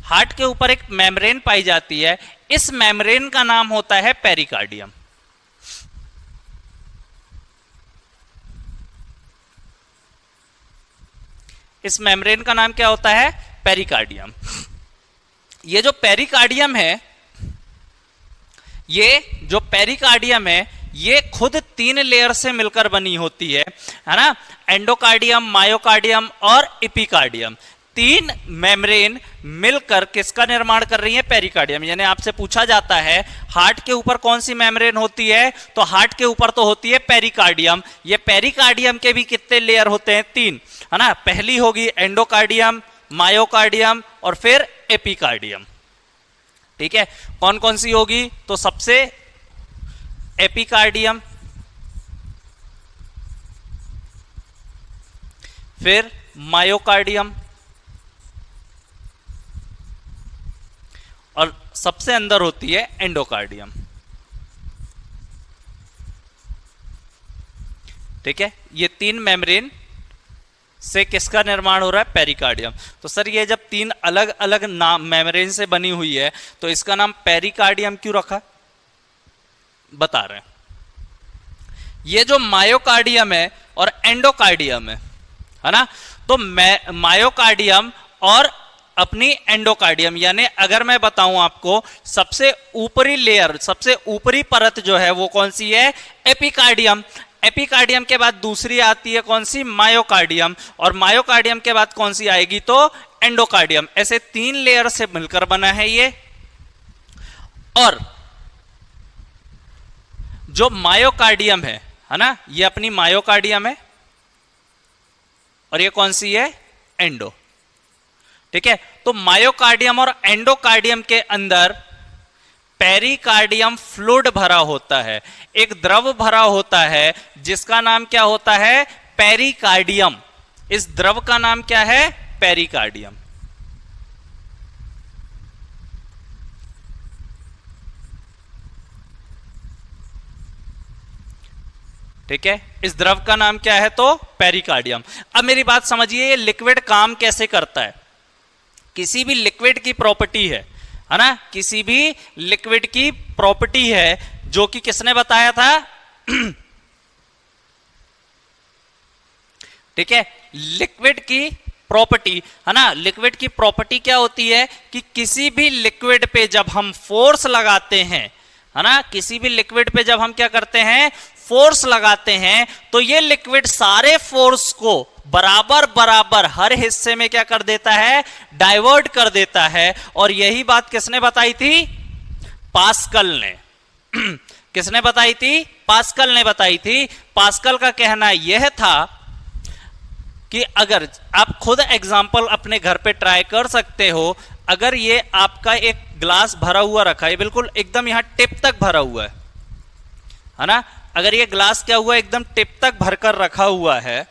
हार्ट के ऊपर एक मेम्ब्रेन पाई जाती है, इस मेम्ब्रेन का नाम होता है पेरिकार्डियम। इस मेम्ब्रेन का नाम क्या होता है, पेरिकार्डियम। ये जो पेरिकार्डियम है, ये जो पेरिकार्डियम है ये खुद 3 लेयर से मिलकर बनी होती है ना, एंडोकार्डियम, मायोकार्डियम और एपिकार्डियम। 3 मेम्ब्रेन मिलकर किसका निर्माण कर रही है? पेरिकार्डियम। यानी आपसे पूछा जाता है हार्ट के ऊपर कौन सी मेम्ब्रेन होती है, तो हार्ट के ऊपर तो होती है पेरिकार्डियम। ये पेरिकार्डियम के भी कितने लेयर होते हैं? 3, है ना। पहली होगी एंडोकार्डियम, मायोकार्डियम और फिर एपिकार्डियम। ठीक है, कौन कौन सी होगी? तो सबसे एपिकार्डियम, फिर मायोकार्डियम और सबसे अंदर होती है एंडोकार्डियम। ठीक है, ये 3 मेम्ब्रेन से किसका निर्माण हो रहा है? पेरिकार्डियम। तो सर ये जब 3 अलग अलग नाम मेम्ब्रेन से बनी हुई है तो इसका नाम पेरिकार्डियम क्यों रखा? बता रहे हैं। ये जो मायोकार्डियम है और एंडोकार्डियम है ना, तो मायोकार्डियम और अपनी एंडोकार्डियम, यानी अगर मैं बताऊं आपको सबसे ऊपरी लेयर, सबसे ऊपरी परत जो है वो कौन सी है? एपिकार्डियम। एपिकार्डियम के बाद दूसरी आती है कौन सी? मायोकार्डियम। और मायोकार्डियम के बाद कौन सी आएगी? तो एंडोकार्डियम। ऐसे 3 लेयर से मिलकर बना है ये। और जो मायोकार्डियम है ना, ये अपनी मायोकार्डियम है और ये कौन सी है? एंडो। ठीक है, तो मायोकार्डियम और एंडोकार्डियम के अंदर पेरिकार्डियम फ्लूइड भरा होता है, एक द्रव भरा होता है जिसका नाम क्या होता है? पेरिकार्डियम। इस द्रव का नाम क्या है? पेरिकार्डियम। ठीक है, इस द्रव का नाम क्या है? तो पेरिकार्डियम। अब मेरी बात समझिए, ये लिक्विड काम कैसे करता है? किसी भी लिक्विड की प्रॉपर्टी है ना, किसी भी लिक्विड की प्रॉपर्टी है जो कि किसने बताया था? ठीक है, लिक्विड की प्रॉपर्टी है ना, लिक्विड की प्रॉपर्टी क्या होती है कि किसी भी लिक्विड पे जब हम फोर्स लगाते हैं, है ना, किसी भी लिक्विड पे जब हम क्या करते हैं? फोर्स लगाते हैं, तो ये लिक्विड सारे फोर्स को बराबर बराबर हर हिस्से में क्या कर देता है? डाइवर्ट कर देता है। और यही बात किसने बताई थी? पास्कल ने। किसने बताई थी? पास्कल ने बताई थी। पास्कल का कहना यह था कि अगर आप खुद एग्जाम्पल अपने घर पे ट्राई कर सकते हो, अगर ये आपका एक ग्लास भरा हुआ रखा है, बिल्कुल एकदम यहां टिप तक भरा हुआ है ना, अगर ये ग्लास क्या हुआ? एकदम टिप तक भरकर रखा हुआ है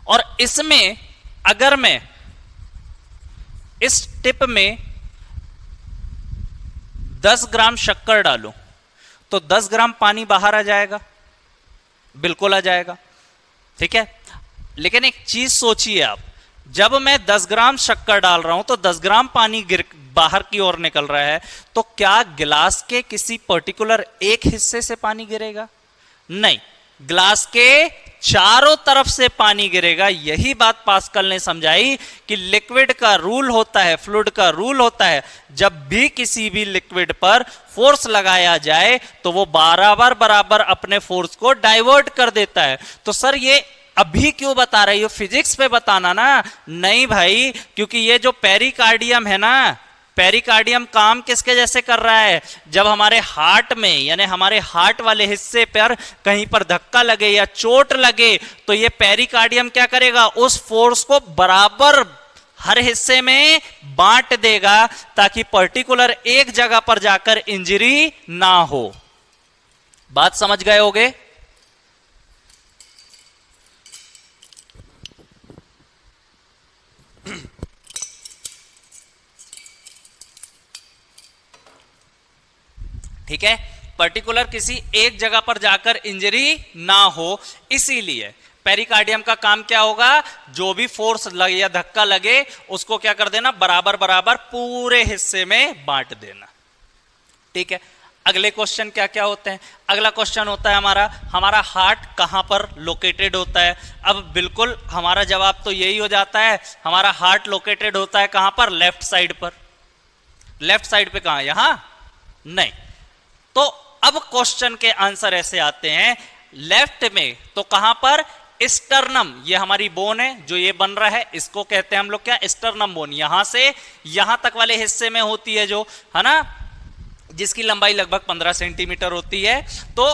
और इसमें अगर मैं इस टिप में 10 ग्राम शक्कर डालूं तो 10 ग्राम पानी बाहर आ जाएगा? बिल्कुल आ जाएगा। ठीक है, लेकिन एक चीज सोचिए आप, जब मैं 10 ग्राम शक्कर डाल रहा हूं तो 10 ग्राम पानी बाहर की ओर निकल रहा है, तो क्या गिलास के किसी पर्टिकुलर एक हिस्से से पानी गिरेगा? नहीं, ग्लास के चारों तरफ से पानी गिरेगा। यही बात पास्कल ने समझाई कि लिक्विड का रूल होता है, फ्लूइड का रूल होता है, जब भी किसी भी लिक्विड पर फोर्स लगाया जाए तो वो बराबर बराबर अपने फोर्स को डाइवर्ट कर देता है। तो सर ये अभी क्यों बता रही हो? फिजिक्स पे बताना ना। नहीं भाई, क्योंकि ये जो पेरिकार्डियम है ना, पेरिकार्डियम काम किसके जैसे कर रहा है? जब हमारे हार्ट में, यानी हमारे हार्ट वाले हिस्से पर कहीं पर धक्का लगे या चोट लगे, तो ये पेरिकार्डियम क्या करेगा? उस फोर्स को बराबर हर हिस्से में बांट देगा ताकि पर्टिकुलर एक जगह पर जाकर इंजरी ना हो। बात समझ गए होगे? ठीक है, पर्टिकुलर किसी एक जगह पर जाकर इंजरी ना हो, इसीलिए पेरिकार्डियम का काम क्या होगा? जो भी फोर्स लगे या धक्का लगे उसको क्या कर देना? बराबर बराबर पूरे हिस्से में बांट देना। ठीक है, अगले क्वेश्चन क्या क्या होते हैं? अगला क्वेश्चन होता है हमारा हार्ट कहां पर लोकेटेड होता है? अब बिल्कुल हमारा जवाब तो यही हो जाता है, हमारा हार्ट लोकेटेड होता है कहां पर? लेफ्ट साइड पर। लेफ्ट साइड पे कहां? यहां नहीं। तो अब क्वेश्चन के आंसर ऐसे आते हैं, लेफ्ट में तो कहां पर, स्टर्नम, ये हमारी बोन है जो ये बन रहा है, इसको कहते हैं हम लोग क्या, स्टर्नम बोन। यहां से यहां तक वाले हिस्से में होती है जो, है ना, जिसकी लंबाई लगभग 15 सेंटीमीटर होती है। तो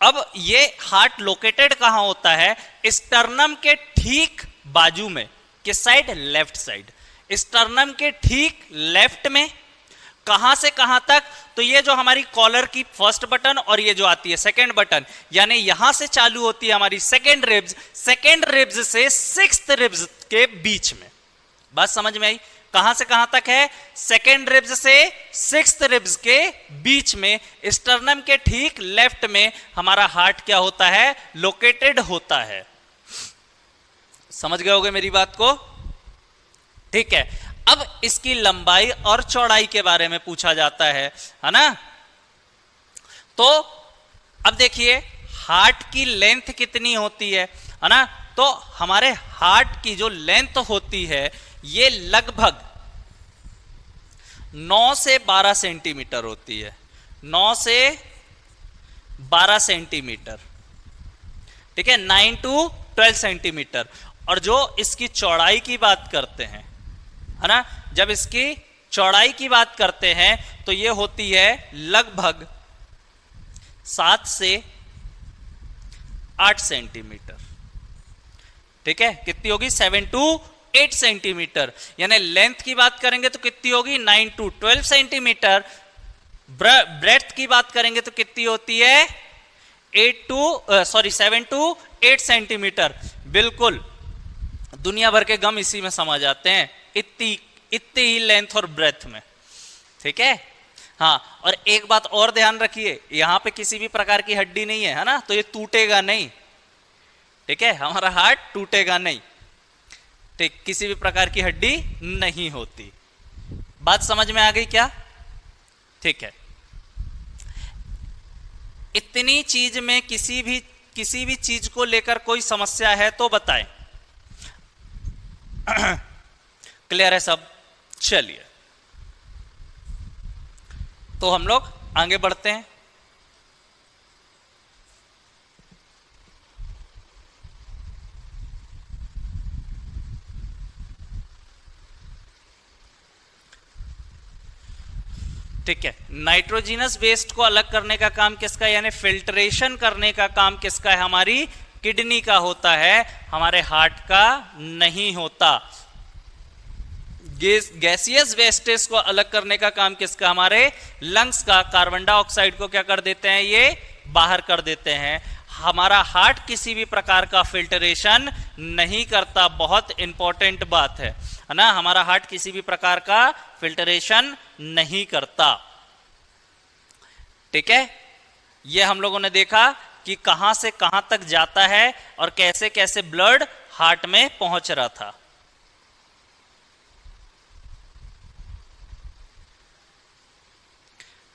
अब ये हार्ट लोकेटेड कहां होता है, स्टर्नम के ठीक बाजू में, किस साइड, लेफ्ट साइड, स्टर्नम के ठीक लेफ्ट में। कहां से कहां तक, तो ये जो हमारी कॉलर की फर्स्ट बटन और ये जो आती है सेकंड बटन, यानी यहां से चालू होती है हमारी सेकंड रिब्स, सेकंड रिब्स से सिक्स्थ रिब्स के बीच में। बात समझ में आई, कहां से कहां तक है, सेकेंड रिब्स से सिक्स्थ रिब्स के बीच में, स्टर्नम के ठीक लेफ्ट में हमारा हार्ट क्या होता है, लोकेटेड होता है। समझ गए होगे मेरी बात को, ठीक है। अब इसकी लंबाई और चौड़ाई के बारे में पूछा जाता है ना। तो अब देखिए हार्ट की लेंथ कितनी होती है ना। तो हमारे हार्ट की जो लेंथ होती है ये लगभग 9 से 12 सेंटीमीटर होती है, 9 से 12 सेंटीमीटर, ठीक है, 9 to 12 सेंटीमीटर। और जो इसकी चौड़ाई की बात करते हैं, है ना, जब इसकी चौड़ाई की बात करते हैं तो ये होती है लगभग 7 से 8 सेंटीमीटर, ठीक है। कितनी होगी, 7 to 8 सेंटीमीटर। यानी लेंथ की बात करेंगे तो कितनी होगी, 9 to 12 सेंटीमीटर। ब्रेथ की बात करेंगे तो कितनी होती है, 7 to 8 सेंटीमीटर। बिल्कुल दुनिया भर के गम इसी में समा जाते हैं, इतनी ही लेंथ और ब्रेथ में, ठीक है। हाँ, और एक बात और ध्यान रखिए, यहां पे किसी भी प्रकार की हड्डी नहीं है ना, तो ये टूटेगा नहीं, ठीक है, हमारा हार्ट टूटेगा नहीं, ठीक, किसी भी प्रकार की हड्डी नहीं होती। बात समझ में आ गई क्या, ठीक है। इतनी चीज में किसी भी चीज को लेकर कोई समस्या है तो बताएं। क्लियर है सब, चलिए तो हम लोग आगे बढ़ते हैं। ठीक है, नाइट्रोजिनस वेस्ट को अलग करने का काम किसका, यानी फिल्ट्रेशन करने का काम किसका है, हमारी किडनी का होता है, हमारे हार्ट का नहीं होता। गैसियस वेस्टेज को अलग करने का काम किसका, हमारे लंग्स का। कार्बन डाइऑक्साइड को क्या कर देते हैं, ये बाहर कर देते हैं। हमारा हार्ट किसी भी प्रकार का फिल्टरेशन नहीं करता, बहुत इंपॉर्टेंट बात है ना, हमारा हार्ट किसी भी प्रकार का फिल्टरेशन नहीं करता, ठीक है। ये हम लोगों ने देखा कि कहां से कहां तक जाता है और कैसे कैसे ब्लड हार्ट में पहुंच रहा था।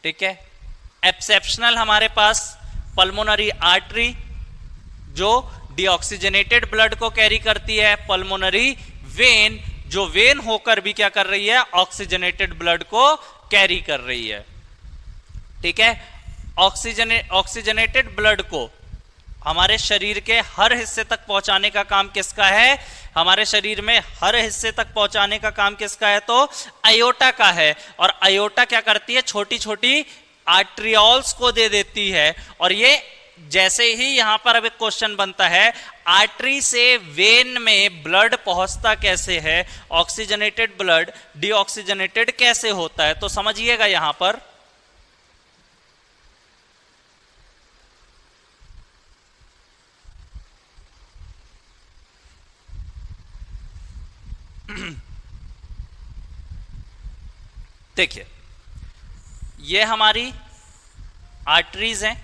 ठीक है, एक्सेप्शनल हमारे पास पल्मोनरी आर्टरी जो डीऑक्सीजनेटेड ब्लड को कैरी करती है, पल्मोनरी वेन जो वेन होकर भी क्या कर रही है, ऑक्सीजनेटेड ब्लड को कैरी कर रही है, ठीक है। ऑक्सीजनेटेड ब्लड को हमारे शरीर के हर हिस्से तक पहुंचाने का काम किसका है, हमारे शरीर में हर हिस्से तक पहुंचाने का काम किसका है, तो आयोटा का है। और आयोटा क्या करती है, छोटी छोटी आर्ट्रियोल्स को दे देती है। और ये जैसे ही यहां पर अब एक क्वेश्चन बनता है, आर्टरी से वेन में ब्लड पहुंचता कैसे है, ऑक्सीजनेटेड ब्लड डीऑक्सीजनेटेड कैसे होता है, तो समझिएगा यहां पर देखिए ये हमारी आर्टरीज हैं,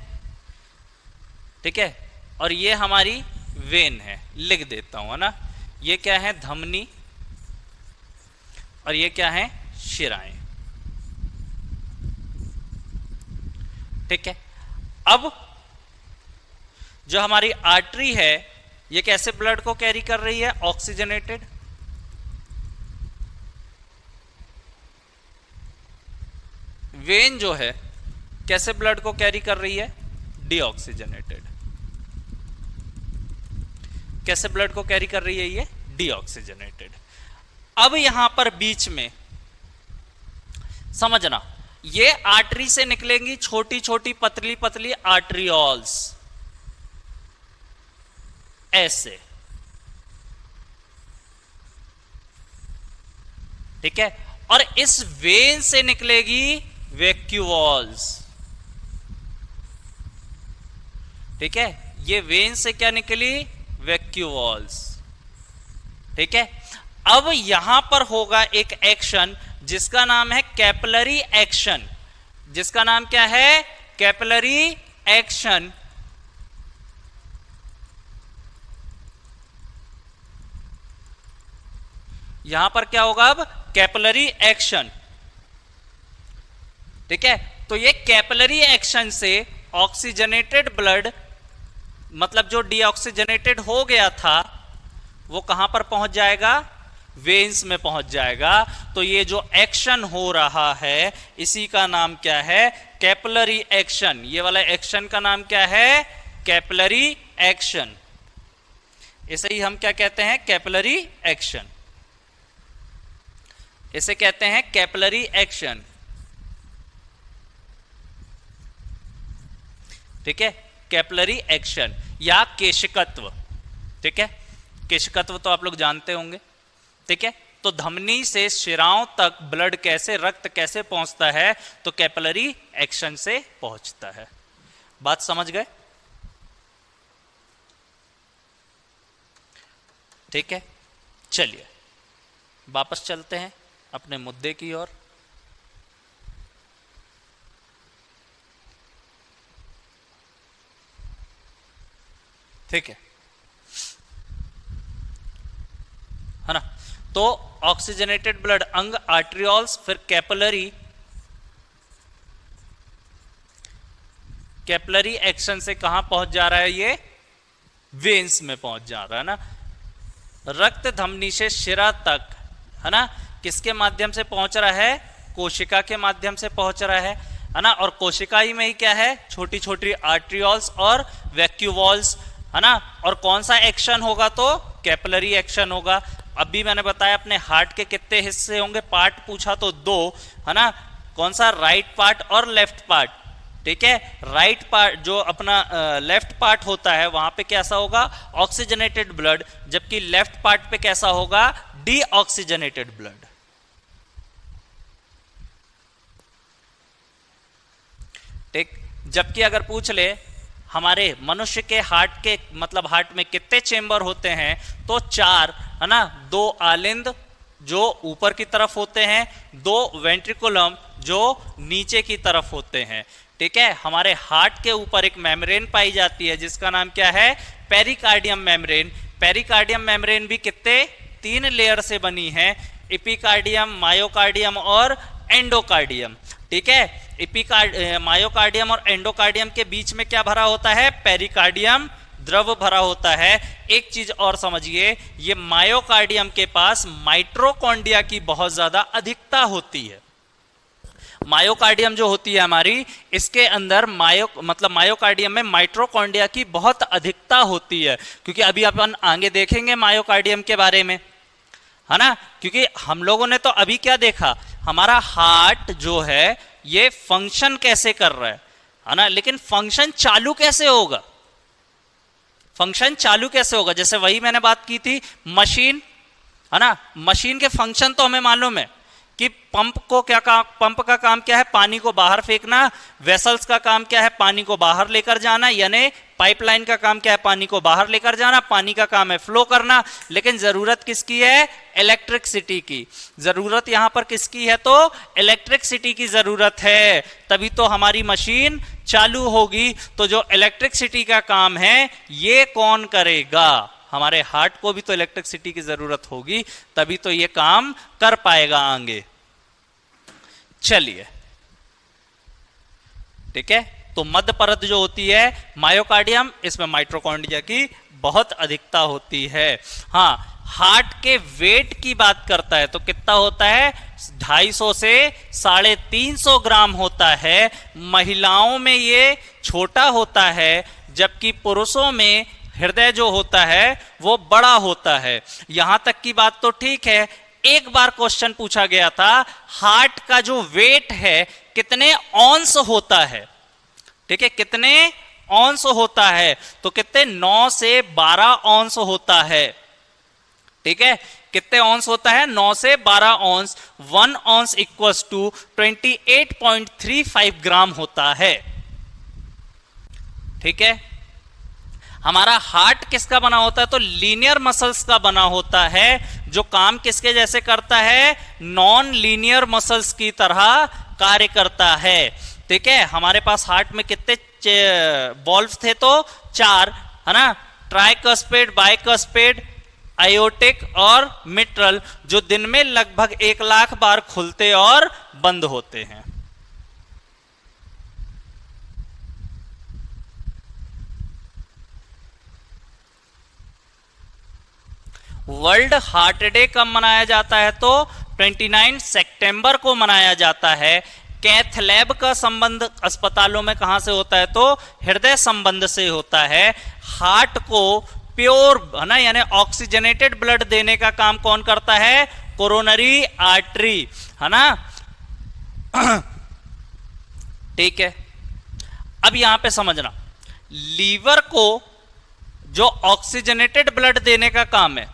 ठीक है, और ये हमारी वेन है, लिख देता हूं, है ना। ये क्या है, धमनी, और ये क्या है, शिराएं, ठीक है। अब जो हमारी आर्टरी है ये कैसे ब्लड को कैरी कर रही है, ऑक्सीजनेटेड, वेन जो है कैसे ब्लड को कैरी कर रही है? डीऑक्सीजनेटेड। कैसे ब्लड को कैरी कर रही है ये? डीऑक्सीजनेटेड। अब यहां पर बीच में समझना, ये आर्टरी से निकलेंगी छोटी छोटी पतली पतली आर्टरियोल्स, ऐसे, ठीक है। और इस वेन से निकलेगी वैक्यूवॉल्स, ठीक है। ये वेन से क्या निकली? वैक्यूवॉल्स, ठीक है। अब यहां पर होगा एक एक्शन जिसका नाम है कैपिलरी एक्शन। जिसका नाम क्या है? Capillary action. यहां पर क्या होगा? अब कैपिलरी एक्शन, ठीक है। तो ये कैपिलरी एक्शन से ऑक्सीजनेटेड ब्लड, मतलब जो डीऑक्सीजनेटेड हो गया था, वो कहां पर पहुंच जाएगा? वेन्स में पहुंच जाएगा। तो ये जो एक्शन हो रहा है इसी का नाम क्या है? Capillary action. ये वाला एक्शन का नाम क्या है? Capillary action. इसे ही हम क्या कहते हैं? Capillary action. इसे कहते हैं कैपिलरी एक्शन, ठीक है। कैपिलरी एक्शन या केशिकत्व, ठीक है। केशिकत्व तो आप लोग जानते होंगे, ठीक है। तो धमनी से शिराओं तक ब्लड कैसे, रक्त कैसे पहुंचता है? तो कैपिलरी एक्शन से पहुंचता है। बात समझ गए? ठीक है, चलिए वापस चलते हैं अपने मुद्दे की ओर। ठीक है ना। तो ऑक्सीजनेटेड ब्लड अंग, आर्ट्रियोल्स, फिर कैपिलरी, कैपिलरी एक्शन से कहां पहुंच जा रहा है? ये वेन्स में पहुंच जा रहा है ना। रक्त धमनी से शिरा तक, है ना, किसके माध्यम से पहुंच रहा है? कोशिका के माध्यम से पहुंच रहा है ना। और कोशिका ही में ही क्या है? छोटी छोटी आर्ट्रियोल्स और वैक्यूवॉल्स, है ना। और कौन सा एक्शन होगा? तो कैपिलरी एक्शन होगा। अभी मैंने बताया अपने हार्ट के कितने हिस्से होंगे, पार्ट पूछा तो 2, है ना। कौन सा? राइट पार्ट और लेफ्ट पार्ट, ठीक है। राइट पार्ट जो अपना लेफ्ट पार्ट होता है वहां पे कैसा होगा? ऑक्सीजनेटेड ब्लड, जबकि लेफ्ट पार्ट पे कैसा होगा? Deoxygenated blood. ठीक। जबकि अगर पूछ ले हमारे मनुष्य के हार्ट के, मतलब हार्ट में कितने चेंबर होते हैं? तो 4, है ना। 2 आलिंद जो ऊपर की तरफ होते हैं, 2 वेंट्रिकुलम जो नीचे की तरफ होते हैं, ठीक है। हमारे हार्ट के ऊपर एक मेम्ब्रेन पाई जाती है जिसका नाम क्या है? Pericardium membrane. पेरिकार्डियम मेम्ब्रेन भी कितने? 3 लेयर से बनी है, एपिकार्डियम, मायोकार्डियम और एंडोकार्डियम, ठीक है। मायोकार्डियम और एंडोकार्डियम के बीच में क्या भरा होता है? पेरिकार्डियम द्रव भरा होता है। एक चीज और समझिए, ये मायोकार्डियम के पास माइटोकॉन्ड्रिया की बहुत ज्यादा अधिकता होती है। मायोकार्डियम जो होती है हमारी, इसके अंदर मायोकार्डियम में माइटोकॉन्ड्रिया की बहुत अधिकता होती है, क्योंकि अभी अपन आगे देखेंगे मायोकार्डियम के बारे में, है ना। क्योंकि हम लोगों ने तो अभी क्या देखा? हमारा हार्ट जो है ये फंक्शन कैसे कर रहा है ना। लेकिन फंक्शन चालू कैसे होगा? फंक्शन चालू कैसे होगा? जैसे वही मैंने बात की थी, मशीन, है ना। मशीन के फंक्शन तो हमें मालूम है कि पंप को क्या काम, पंप का काम क्या है? पानी को बाहर फेंकना। वेसल्स का काम क्या है? पानी को बाहर लेकर जाना, यानी पाइपलाइन का काम क्या है? पानी को बाहर लेकर जाना। पानी का काम है फ्लो करना। लेकिन जरूरत किसकी है? इलेक्ट्रिसिटी की। जरूरत यहां पर किसकी है? तो इलेक्ट्रिसिटी की जरूरत है, तभी तो हमारी मशीन चालू होगी। तो जो इलेक्ट्रिसिटी का काम है ये कौन करेगा? हमारे हार्ट को भी तो इलेक्ट्रिसिटी की जरूरत होगी, तभी तो ये काम कर पाएगा आगे। चलिए, ठीक है। तो मध्य परत जो होती है मायोकार्डियम, इसमें माइटोकॉन्ड्रिया की बहुत अधिकता होती है। हाँ, हार्ट के वेट की बात करता है तो कितना होता है, 250 से 350 ग्राम होता है। महिलाओं में ये छोटा होता है, जबकि पुरुषों में हृदय जो होता है वो बड़ा होता है। यहां तक की बात तो ठीक है। एक बार क्वेश्चन पूछा गया था, हार्ट का जो वेट है कितने औंस होता है, ठीक है, कितने औंस होता है, तो कितने 9 से 12 औंस होता है, ठीक है, कितने औंस होता है, 9 से 12 औंस। 1 औंस इक्वल्स टू 28.35 ग्राम होता है, ठीक है। हमारा हार्ट किसका बना होता है, तो लीनियर मसल्स का बना होता है, जो काम किसके जैसे करता है, नॉन लीनियर मसल्स की तरह कार्य करता है, ठीक है। हमारे पास हार्ट में कितने वॉल्व थे, तो 4, है ना, ट्राइकस्पेड, बाइकस्पेड, आयोटिक और मिट्रल, जो दिन में लगभग 1 लाख बार खुलते और बंद होते हैं। वर्ल्ड हार्ट डे कब मनाया जाता है, तो 29 सितंबर को मनाया जाता है। कैथ लैब का संबंध अस्पतालों में कहां से होता है, तो हृदय संबंध से होता है। हार्ट को प्योर, है ना, यानी ऑक्सीजनेटेड ब्लड देने का काम कौन करता है, कोरोनरी आर्टरी, है ना, ठीक है। अब यहां पे समझना, लीवर को जो ऑक्सीजनेटेड ब्लड देने का काम है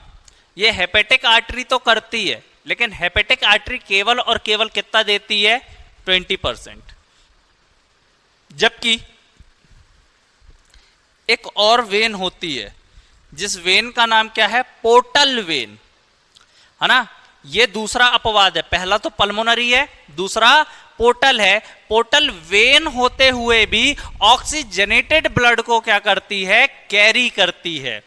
ये हेपेटिक आर्टरी तो करती है, लेकिन हेपेटिक आर्टरी केवल और केवल कितना देती है, 20%। जबकि एक और वेन होती है, जिस वेन का नाम क्या है, पोर्टल वेन, है ना। ये दूसरा अपवाद है, पहला तो पल्मोनरी है, दूसरा पोर्टल है। पोर्टल वेन होते हुए भी ऑक्सीजनेटेड ब्लड को क्या करती है, कैरी करती है,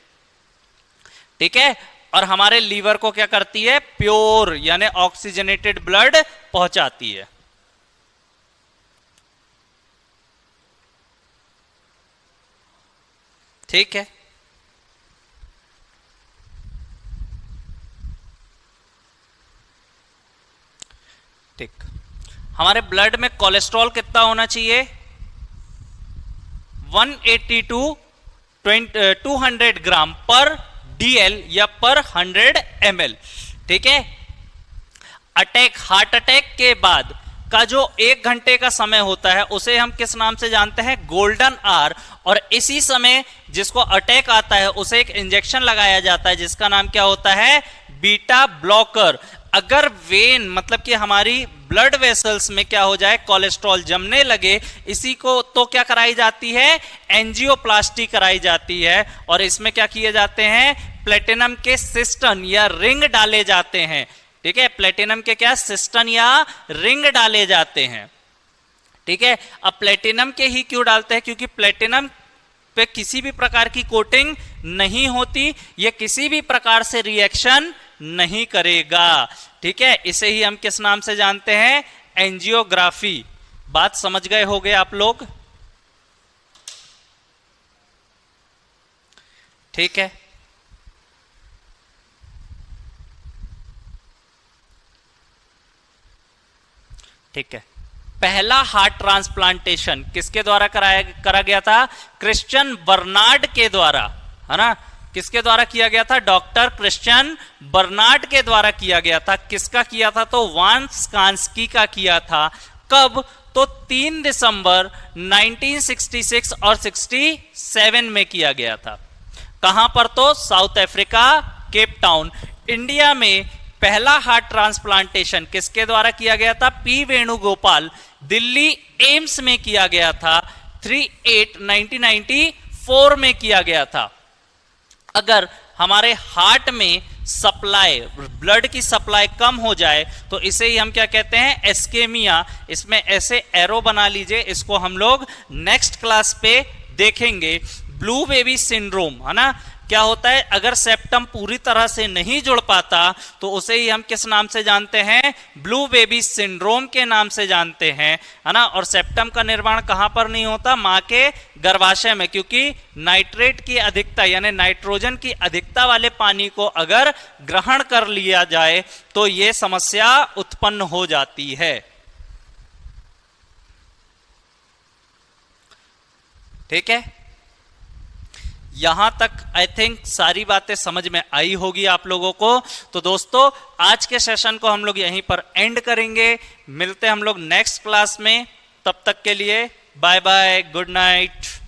ठीक है। और हमारे लीवर को क्या करती है, प्योर यानी ऑक्सीजनेटेड ब्लड पहुंचाती है, ठीक है। ठीक, हमारे ब्लड में कोलेस्ट्रॉल कितना होना चाहिए, 180 to 200 ग्राम पर DL या पर 100 ml, ठीक है। अटैक, हार्ट अटैक के बाद का जो 1 घंटे का समय होता है उसे हम किस नाम से जानते हैं, गोल्डन आवर। और इसी समय जिसको अटैक आता है उसे एक इंजेक्शन लगाया जाता है जिसका नाम क्या होता है, बीटा ब्लॉकर। अगर वेन मतलब कि हमारी ब्लड वेसल्स में क्या हो जाए, कोलेस्ट्रॉल जमने लगे, इसी को तो क्या कराई जाती है, एंजियोप्लास्टी कराई जाती है। और इसमें क्या किए जाते हैं, प्लेटिनम के सिस्टन या रिंग डाले जाते हैं, ठीक है। प्लेटिनम के क्या, सिस्टन या रिंग डाले जाते हैं, ठीक है। अब प्लेटिनम के ही क्यों डालते हैं, क्योंकि प्लेटिनम पे किसी भी प्रकार की कोटिंग नहीं होती, ये किसी भी प्रकार से रिएक्शन नहीं करेगा, ठीक है। इसे ही हम किस नाम से जानते हैं, एंजियोग्राफी। बात समझ गए होंगे आप लोग, ठीक है। ठीक है, पहला हार्ट ट्रांसप्लांटेशन किसके द्वारा करा गया था, क्रिश्चियन बर्नार्ड के द्वारा, है ना। किसके द्वारा किया गया था, डॉक्टर क्रिश्चियन बर्नार्ड के द्वारा किया गया था। किसका किया था, तो वांस्कांस्की का किया था। कब, तो 3 दिसंबर 1966 और 67 में किया गया था। कहां पर, तो south Africa, Cape Town. India में पहला हार्ट ट्रांसप्लांटेशन किसके द्वारा किया गया था, पी वेणुगोपाल, दिल्ली एम्स में किया गया था। 3/8/1994 में किया गया था। अगर हमारे हार्ट में सप्लाई, ब्लड की सप्लाई कम हो जाए तो इसे ही हम क्या कहते हैं, एस्केमिया। इसमें ऐसे एरो बना लीजिए, इसको हम लोग नेक्स्ट क्लास पे देखेंगे। ब्लू बेबी सिंड्रोम, है ना, क्या होता है, अगर सेप्टम पूरी तरह से नहीं जुड़ पाता तो उसे ही हम किस नाम से जानते हैं, ब्लू बेबी सिंड्रोम के नाम से जानते हैं, है ना। और सेप्टम का निर्माण कहां पर नहीं होता, मां के गर्भाशय में, क्योंकि नाइट्रेट की अधिकता यानी नाइट्रोजन की अधिकता वाले पानी को अगर ग्रहण कर लिया जाए तो यह समस्या उत्पन्न हो जाती है। ठीक है, यहां तक आई थिंक सारी बातें समझ में आई होगी आप लोगों को। तो दोस्तों आज के सेशन को हम लोग यहीं पर एंड करेंगे, मिलते हैं हम लोग नेक्स्ट क्लास में, तब तक के लिए बाय बाय, गुड नाइट।